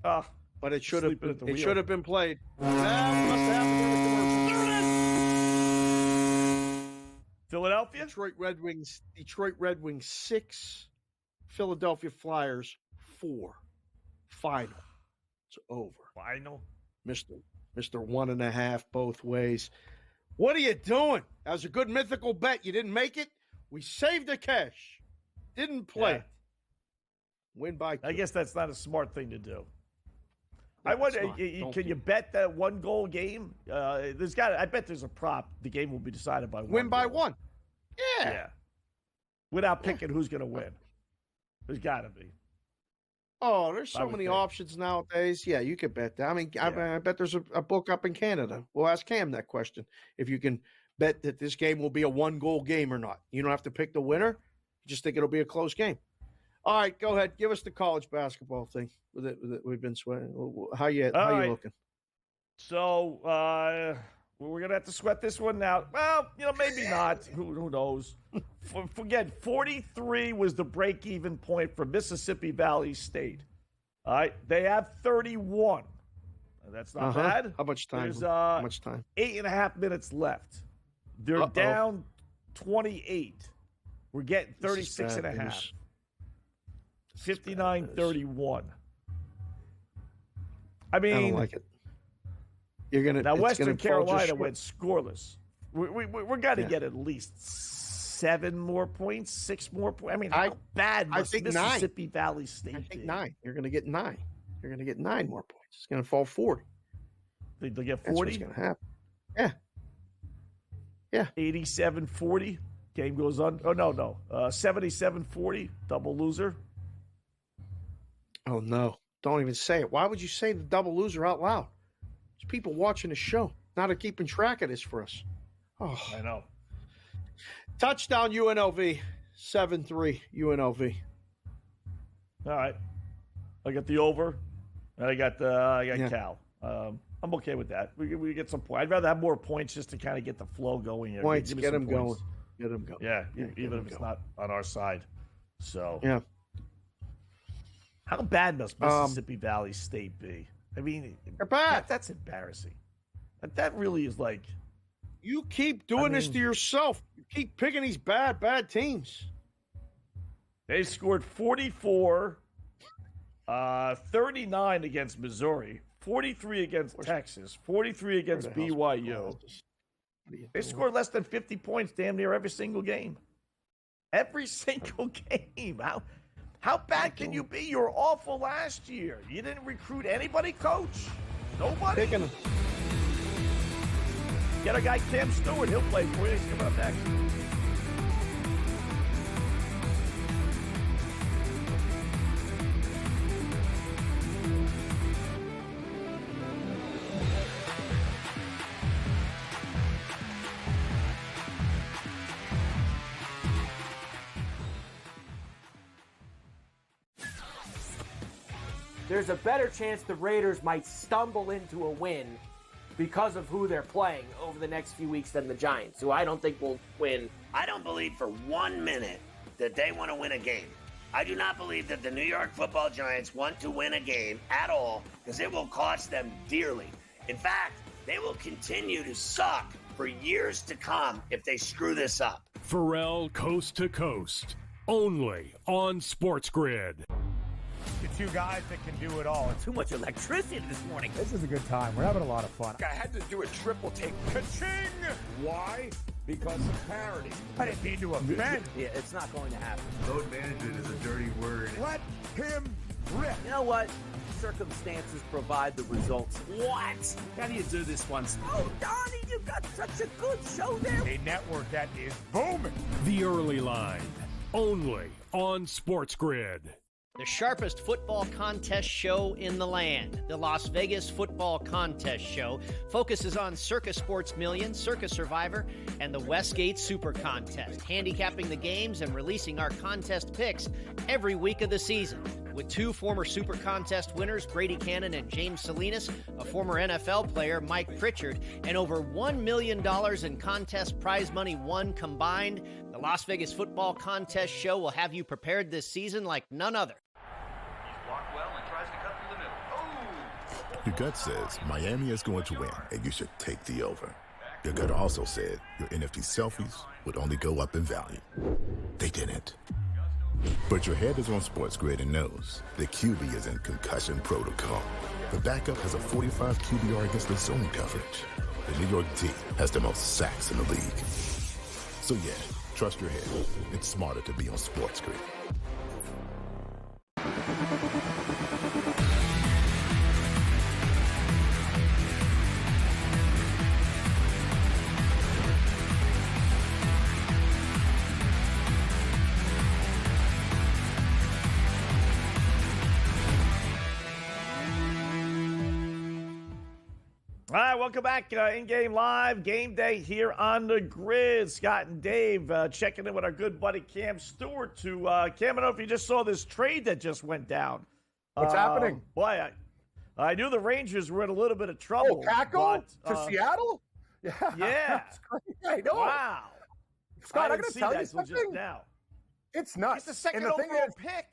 but it should have. sleeping at the It wheel. should have been played. That must have happened in the commercial. There it is. Philadelphia? Detroit Red Wings 6, Philadelphia Flyers 4. Final. It's over. Final. Mr. 1.5 both ways. What are you doing? That was a good mythical bet. You didn't make it. We saved the cash. Didn't play Yeah. it. Win by 2. I guess that's not a smart thing to do. No, I wonder, it's not. Don't can do you bet that 1 goal game? I bet there's a prop. The game will be decided by 1 Win by goal. 1. Yeah. Yeah. Without picking who's going to win. There's got to be. Oh, there's I so would many think. options nowadays. Yeah, you could bet that. I mean, Yeah. I bet there's a book up in Canada. We'll ask Cam that question. If you can bet that this game will be a 1-goal game or not. You don't have to pick the winner. You just think it'll be a close game. All right, go ahead. Give us the college basketball thing. With it we've been sweating. How you right. looking? So we're going to have to sweat this one out. Well, maybe not. Who knows? Forget 43 was the break-even point for Mississippi Valley State. All right, they have 31. That's not bad. How much time? There's How much time? 8.5 minutes left. They're down 28. We're getting 36 and a half. 59-31. I I mean, don't like it. You're gonna now it's Western gonna fall just Carolina short. went scoreless. We're got to get at least 7 more points, 6 more points. I mean, how bad I must think Mississippi Valley State I think be? 9. You're gonna get 9. You're gonna get 9 more points. It's gonna fall 40. They'll get 40? That's what's gonna happen. Yeah. Yeah. 87-40. Game goes on. Oh, no. 77-40. Double loser. Oh no. Don't even say it. Why would you say the double loser out loud? There's people watching the show, not keeping track of this for us. Oh, I know. Touchdown UNLV. 7-3 UNLV. All right. I got the over, and I got Cal. I'm okay with that. We get some points. I'd rather have more points just to kind of get the flow going here. Points, Give me get some them going. points. Get them going. Yeah, Yeah, even if it's not on our side. So Yeah. how bad must Mississippi Valley State be? I mean, they're bad. That's embarrassing. That really is like. You keep doing this to yourself. You keep picking these bad teams. They scored 44, 39 against Missouri, 43 against Texas, 43 against BYU. They scored less than 50 points damn near every single game. Every single game. How bad can you be? You were awful last year. You didn't recruit anybody, coach? Nobody? Picking them. Get a guy, Cam Stewart. He'll play for you. He's coming up next. There's a better chance the Raiders might stumble into a win because of who they're playing over the next few weeks than the Giants, who I don't think will win. I don't believe for 1 minute that they want to win a game. I do not believe that the New York Football Giants want to win a game at all because it will cost them dearly. In fact, they will continue to suck for years to come if they screw this up. Pharrell Coast to Coast, only on SportsGrid. The two guys that can do it all. Too much electricity this morning. This is a good time. We're having a lot of fun. I had to do a triple take. Ka-ching! Why? Because of parity. I didn't mean to offend. Yeah, it's not going to happen. Load management is a dirty word. Let him rip. You know what? Circumstances provide the results. What? How do you do this one? Oh, Donnie, you got such a good show there. A network that is booming. The Early Line, only on SportsGrid. The sharpest football contest show in the land, the Las Vegas Football Contest Show, focuses on Circa Sports Million, Circa Survivor, and the Westgate Super Contest, handicapping the games and releasing our contest picks every week of the season. With 2 former Super Contest winners, Brady Cannon and James Salinas, a former NFL player, Mike Pritchard, and over $1 million in contest prize money won combined, the Las Vegas Football Contest Show will have you prepared this season like none other. Your gut says Miami is going to win, and you should take the over. Your gut also said your NFT selfies would only go up in value. They didn't. But your head is on SportsGrid and knows the QB is in concussion protocol. The backup has a 45 QBR against the zone coverage. The New York D has the most sacks in the league. So yeah, trust your head. It's smarter to be on SportsGrid. All right, welcome back. In-game live, game day here on the grid. Scott and Dave checking in with our good buddy Cam Stewart. Cam, I don't know if you just saw this trade that just went down. What's happening? Boy, I knew the Rangers were in a little bit of trouble. Oh, Paco but, to Seattle? Yeah. Yeah. I know. Wow. Scott, I I'm didn't going to see tell that you until something. just now. It's nuts. He's the second And the thing overall is, pick.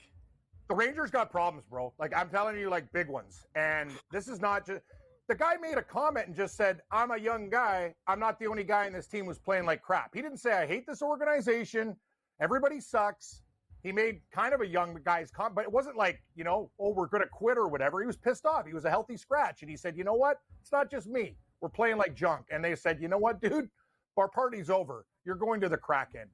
the Rangers got problems, bro. Like, I'm telling you, like, big ones. And this is not just... The guy made a comment and just said, I'm a young guy. I'm not the only guy in this team who's playing like crap. He didn't say, I hate this organization. Everybody sucks. He made kind of a young guy's comment, but it wasn't like, we're going to quit or whatever. He was pissed off. He was a healthy scratch. And he said, you know what? It's not just me. We're playing like junk. And they said, you know what, dude? Our party's over. You're going to the Kraken.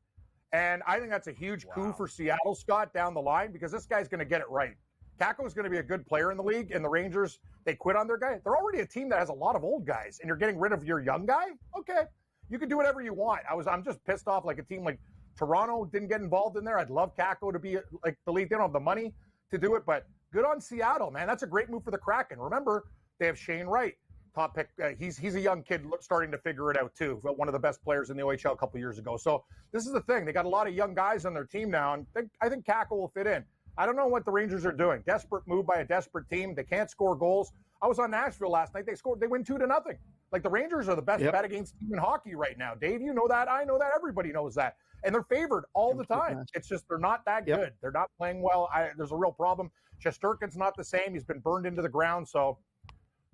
And I think that's a huge coup for Seattle, Scott, down the line, because this guy's going to get it right. Kakko's going to be a good player in the league, and the Rangers, they quit on their guy. They're already a team that has a lot of old guys, and you're getting rid of your young guy? Okay. You can do whatever you want. I'm just pissed off like a team like Toronto didn't get involved in there. I'd love Kakko to be like the league. They don't have the money to do it, but good on Seattle, man. That's a great move for the Kraken. Remember, they have Shane Wright, top pick. He's a young kid starting to figure it out too. One of the best players in the OHL a couple years ago. So this is the thing. They got a lot of young guys on their team now, and I think Kakko will fit in. I don't know what the Rangers are doing. Desperate move by a desperate team. They can't score goals. I was on Nashville last night. They win 2-0. Like, the Rangers are the best bet against team in hockey right now. Dave, you know that. I know that. Everybody knows that. And they're favored all the time. It's just they're not that good. They're not playing well. There's a real problem. Shesterkin's not the same. He's been burned into the ground. So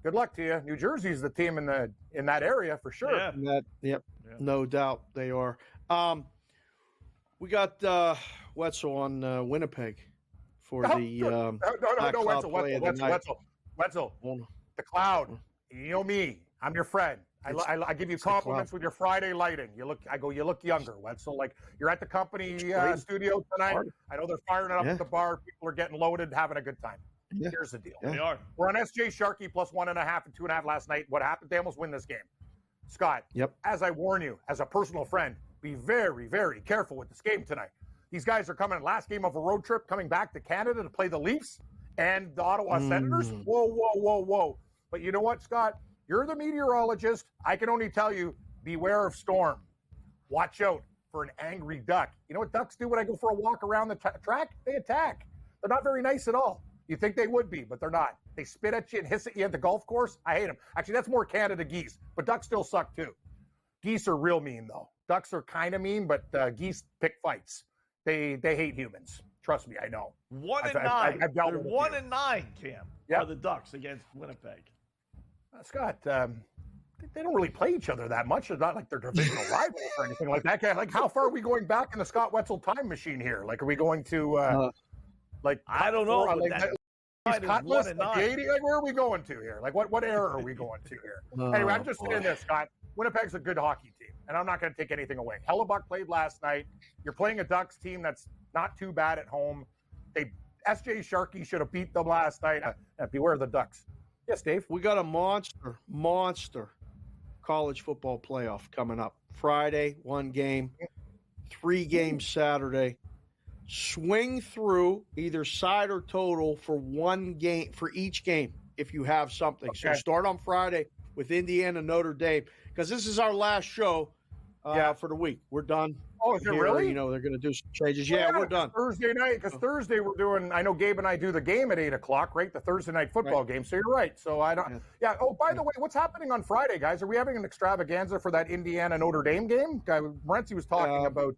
good luck to you. New Jersey's the team in that area for sure. No doubt they are. We got Wetzel on Winnipeg for the Wetzel. The Cloud. You know me. I'm your friend. I give you compliments with your Friday lighting. You look younger, Wetzel. Like, you're at the company studio tonight. I know they're firing it up at the bar. People are getting loaded, having a good time. Here's the deal. They are. We're on SJ Sharkey plus 1.5 and 2.5 last night. What happened? They almost win this game. Scott, as I warn you, as a personal friend, be very, very careful with this game tonight. These guys are coming last game of a road trip, coming back to Canada to play the Leafs and the Ottawa Senators. Whoa. But you know what, Scott? You're the meteorologist. I can only tell you, beware of storm. Watch out for an angry duck. You know what ducks do when I go for a walk around the track? They attack. They're not very nice at all. You think they would be, but they're not. They spit at you and hiss at you at the golf course. I hate them. Actually, that's more Canada geese, but ducks still suck too. Geese are real mean, though. Ducks are kind of mean, but geese pick fights. They hate humans. Trust me, I know. 1-9. I've dealt They're with 1-9, Cam. Are the Ducks against Winnipeg. Scott, they don't really play each other that much. It's not like they're divisional rivals or anything like that. Like, how far are we going back in the Scott Wetzel time machine here? Like, are we going to, I don't know. Where are we going to here? Like, what era are we going to here? Anyway, I'm just saying this, Scott. Winnipeg's a good hockey team, and I'm not going to take anything away. Hellebuck played last night. You're playing a Ducks team that's not too bad at home. SJ Sharkey should have beat them last night. Beware the Ducks. Yes, Dave. We got a monster college football playoff coming up. Friday, 1 game, 3 games Saturday. Swing through either side or total for 1 game for each game if you have something. Okay. So start on Friday with Indiana, Notre Dame, because this is our last show for the week. We're done. Oh, is it really? You know, they're going to do some changes. Yeah, we're done. Thursday night, because Thursday we're doing, I know Gabe and I do the game at 8 o'clock, right? The Thursday night football game. So you're right. So I don't, Oh, by the way, what's happening on Friday, guys? Are we having an extravaganza for that Indiana Notre Dame game? Morency was talking about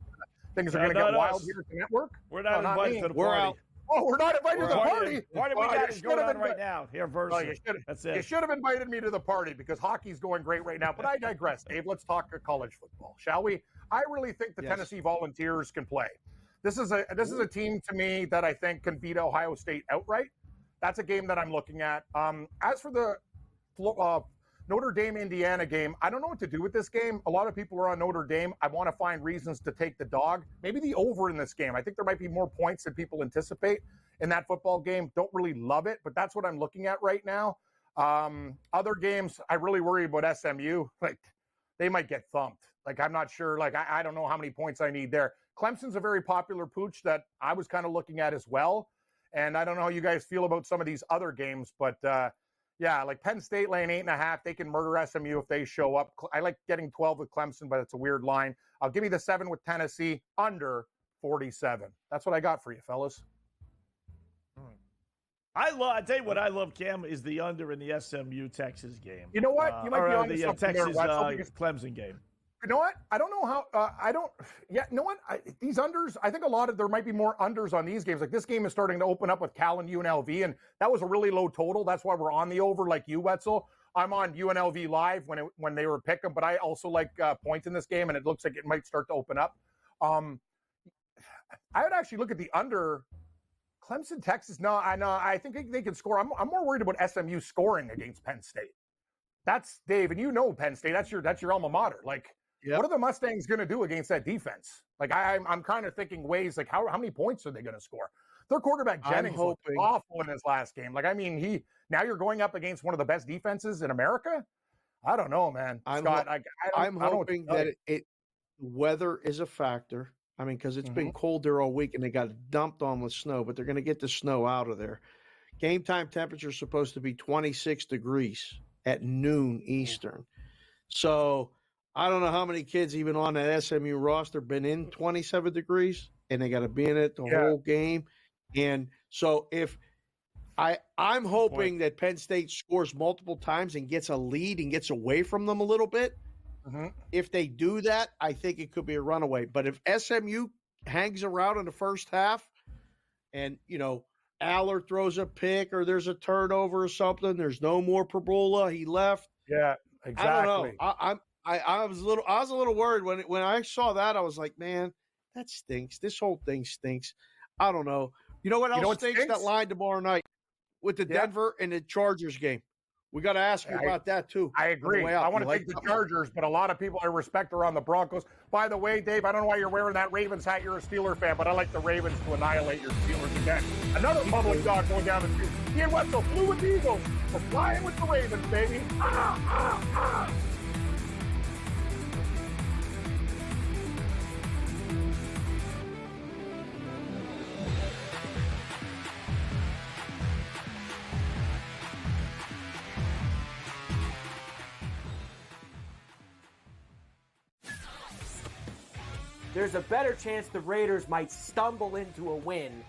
things are going to get wild here at the network. We're not invited to the party. We're out. Oh, we're not invited to the party. Party we got is going on right now. Here, versus. That's it. You should have invited me to the party because hockey's going great right now. But I digress, Dave. Let's talk college football, shall we? I really think the Tennessee Volunteers can play. This is a team to me that I think can beat Ohio State outright. That's a game that I'm looking at. As for the Notre Dame Indiana game, I don't know what to do with this game. A lot of people are on Notre Dame. I want to find reasons to take the dog. Maybe the over in this game. I think there might be more points than people anticipate in that football game. Don't really love it, but that's what I'm looking at right now. Other games, I really worry about SMU. Like, they might get thumped. Like, I'm not sure. Like, I don't know how many points I need there. Clemson's a very popular pooch that I was kind of looking at as well. And I don't know how you guys feel about some of these other games, but like Penn State laying 8.5, they can murder SMU if they show up. I like getting 12 with Clemson, but it's a weird line. I'll give you the 7 with Tennessee under 47. That's what I got for you, fellas. I tell you what I love, Cam, is the under in the SMU Texas game. You know what? You might be on the something Texas there, Clemson game. You know what? I don't know how. You know what? These unders. I think there might be more unders on these games. Like, this game is starting to open up with Cal and UNLV, and that was a really low total. That's why we're on the over, like you, Wetzel. I'm on UNLV live when they were picking, but I also like points in this game, and it looks like it might start to open up. I would actually look at the under. Clemson, Texas. No, I think they can score. I'm more worried about SMU scoring against Penn State. That's Dave, and you know Penn State. That's your alma mater. Like, what are the Mustangs going to do against that defense? Like, I'm kind of thinking ways like how many points are they going to score? Their quarterback Jennings looked awful in his last game. Like, I mean, now you're going up against one of the best defenses in America. I don't know, man. Scott, I'm hoping that weather is a factor. I mean, because it's been cold there all week and they got dumped on with snow, but they're going to get the snow out of there. Game time temperature is supposed to be 26 degrees at noon Eastern. So I don't know how many kids even on that SMU roster been in 27 degrees and they got to be in it the whole game. And so I'm hoping that Penn State scores multiple times and gets a lead and gets away from them a little bit. If they do that, I think it could be a runaway. But if SMU hangs around in the first half and, Aller throws a pick or there's a turnover or something, there's no more Perbola, he left. Yeah, exactly. I don't know. I was a little worried when I saw that. I was like, man, that stinks. This whole thing stinks. I don't know. You know what else stinks? That line tomorrow night with the Denver and the Chargers game. We got to ask you about that, too. I agree. I want to take the Chargers, but a lot of people I respect are on the Broncos. By the way, Dave, I don't know why you're wearing that Ravens hat. You're a Steeler fan, but I like the Ravens to annihilate your Steelers again. Another public dog going down the street. He and Wetzel flew with the Eagles. We're flying with the Ravens, baby. There's a better chance the Raiders might stumble into a win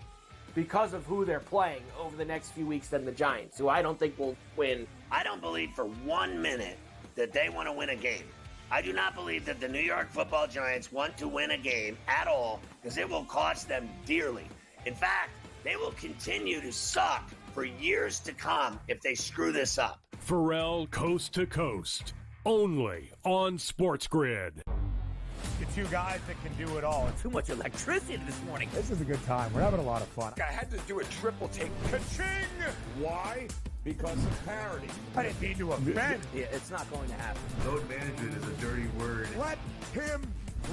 because of who they're playing over the next few weeks than the Giants, who I don't think will win. I don't believe for 1 minute that they want to win a game. I do not believe that the New York Football Giants want to win a game at all because it will cost them dearly. In fact, they will continue to suck for years to come if they screw this up. Pharrell Coast to Coast, only on SportsGrid. The two guys that can do it all. Too much electricity this morning. This is a good time. We're having a lot of fun. I had to do a triple take. Ka-ching! Why? Because of parity. I didn't mean to offend. Yeah, it's not going to happen. Load management is a dirty word. Let him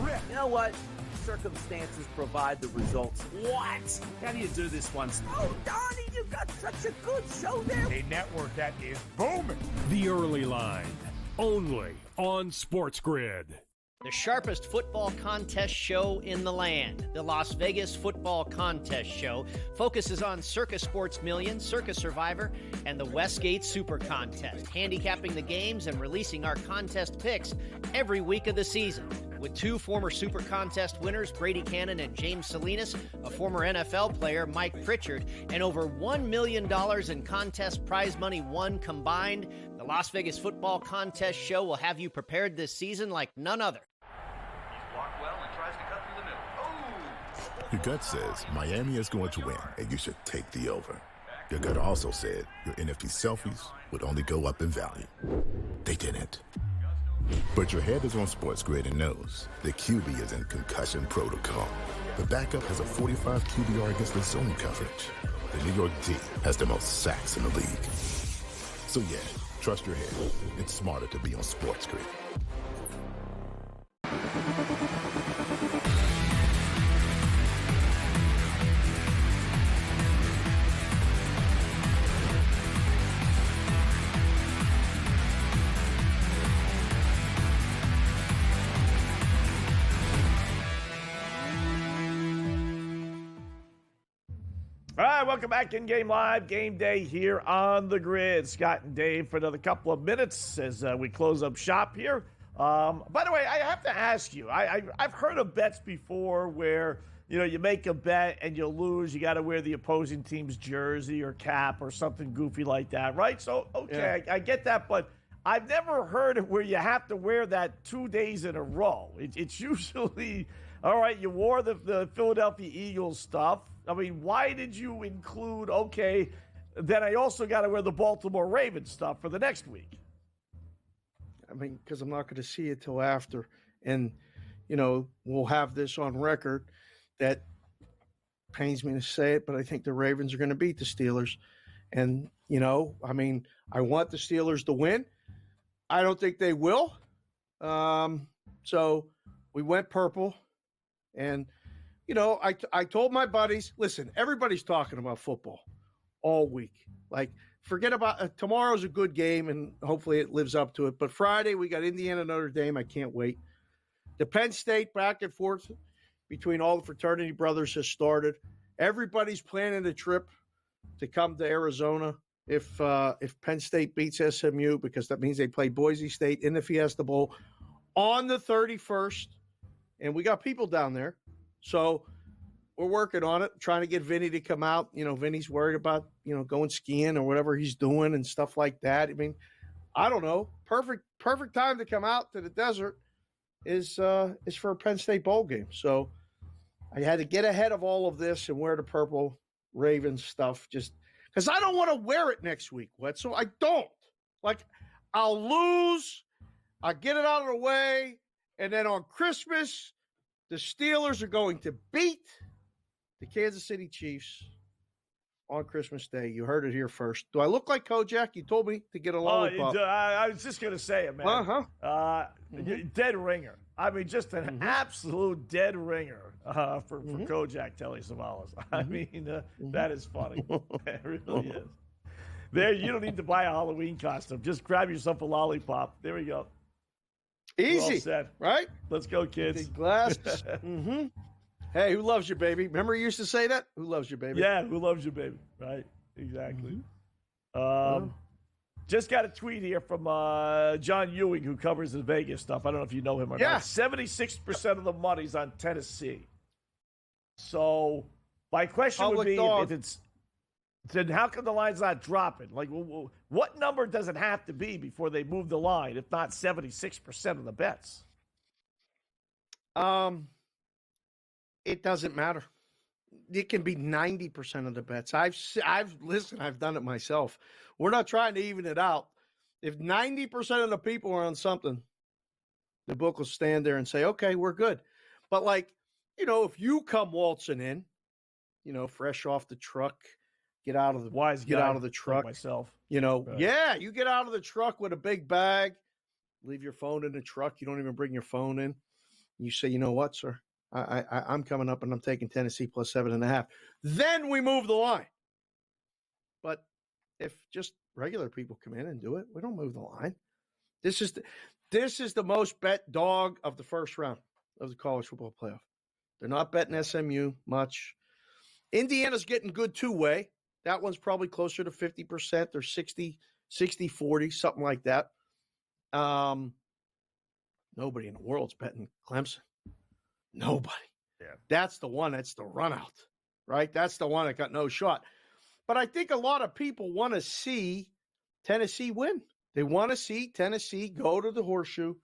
rip. You know what? Circumstances provide the results. What? How do you do this one? Oh, Donnie, you got such a good show there. A network that is booming. The Early Line, only on SportsGrid. The sharpest football contest show in the land, the Las Vegas Football Contest Show, focuses on Circus Sports Million, Circus Survivor, and the Westgate Super Contest, handicapping the games and releasing our contest picks every week of the season. With two former Super Contest winners, Brady Cannon and James Salinas, a former NFL player, Mike Pritchard, and over $1 million in contest prize money won combined, the Las Vegas Football Contest Show will have you prepared this season like none other. Your gut says Miami is going to win, and you should take the over. Your gut also said your NFT selfies would only go up in value. They didn't. But your head is on SportsGrid and knows the QB is in concussion protocol. The backup has a 45 QBR against the zone coverage. The New York D has the most sacks in the league. So yeah, trust your head. It's smarter to be on SportsGrid. All right, welcome back in Game Live, Game Day here on the grid. Scott and Dave for another couple of minutes as we close up shop here. By the way, I have to ask you, I've heard of bets before where, you make a bet and you lose, you got to wear the opposing team's jersey or cap or something goofy like that, right? So, okay, yeah. I get that, but I've never heard of where you have to wear that 2 days in a row. It's usually, all right, you wore the Philadelphia Eagles stuff. I mean, why did you include, okay, then I also got to wear the Baltimore Ravens stuff for the next week? I mean, because I'm not going to see it till after. And, we'll have this on record that pains me to say it, but I think the Ravens are going to beat the Steelers. And, I want the Steelers to win. I don't think they will. So we went purple. And, I told my buddies, listen, everybody's talking about football all week. Like, forget about tomorrow's a good game, and hopefully it lives up to it. But Friday, we got Indiana, Notre Dame. I can't wait. The Penn State back and forth between all the fraternity brothers has started. Everybody's planning a trip to come to Arizona if Penn State beats SMU, because that means they play Boise State in the Fiesta Bowl on the 31st. And we got people down there. So we're working on it, trying to get Vinny to come out. Vinny's worried about, going skiing or whatever he's doing and stuff like that. I mean, I don't know. Perfect time to come out to the desert is for a Penn State bowl game. So I had to get ahead of all of this and wear the purple Ravens stuff just because I don't want to wear it next week, Wetzel. I don't. Like, I'll lose. I get it out of the way. And then on Christmas, the Steelers are going to beat the Kansas City Chiefs on Christmas Day. You heard it here first. Do I look like Kojak? You told me to get a lollipop. I was just going to say it, man. Dead ringer. I mean, just an absolute dead ringer for Kojak Telly Savalas. I mean, that is funny. It really is. There, you don't need to buy a Halloween costume. Just grab yourself a lollipop. There we go. Easy, right? Let's go, kids. Big glasses. Hey, who loves you, baby? Remember you used to say that? Who loves you, baby? Yeah, who loves you, baby? Right, exactly. Just got a tweet here from John Ewing, who covers the Vegas stuff. I don't know if you know him or not. 76% of the money's on Tennessee. So my question would be, if it's then how come the line's not dropping? Like, what number does it have to be before they move the line, if not 76% of the bets? It doesn't matter. It can be 90% of the bets. I've done it myself. We're not trying to even it out. If 90% of the people are on something, the book will stand there and say, okay, we're good. But if you come waltzing in, fresh off the truck, get out of the truck. Like myself. Right. Yeah, you get out of the truck with a big bag, leave your phone in the truck. You don't even bring your phone in. You say, you know what, sir? I'm coming up and I'm taking Tennessee plus 7.5. Then we move the line. But if just regular people come in and do it, we don't move the line. This is the most bet dog of the first round of the college football playoff. They're not betting SMU much. Indiana's getting good two-way. That one's probably closer to 50% or 60-40, something like that. Nobody in the world's betting Clemson. Nobody. Yeah. That's the one that's the run out, right? That's the one that got no shot. But I think a lot of people want to see Tennessee win. They want to see Tennessee go to the horseshoe,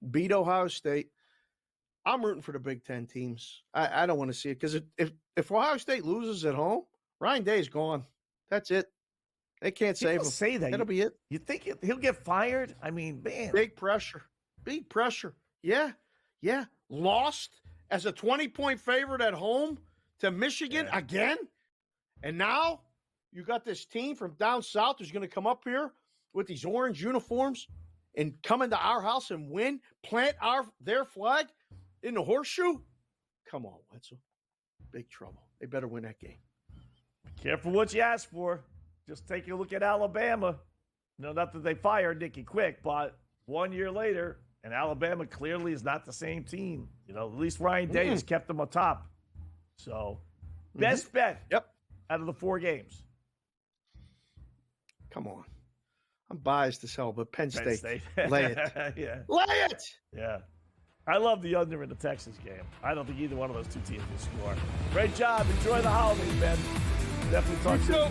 beat Ohio State. I'm rooting for the Big Ten teams. I don't want to see it because if Ohio State loses at home, Ryan Day's gone. That's it. They can't save him. Say that. That'll be it. You think he'll get fired? I mean, man. Big pressure. Yeah. Lost as a 20-point favorite at home to Michigan again. And now you got this team from down south who's going to come up here with these orange uniforms and come into our house and win, plant their flag in the horseshoe. Come on, Wetzel. Big trouble. They better win that game. Be careful what you ask for. Just take a look at Alabama. Not that they fired Nicky Quick, but 1 year later, and Alabama clearly is not the same team. At least Ryan Day has kept them atop. So, best bet out of the 4 games. Come on. I'm biased as hell, but Penn State. Lay it. Yeah. Lay it! Yeah. I love the under in the Texas game. I don't think either one of those two teams will score. Great job. Enjoy the holidays, man. Definitely talk soon.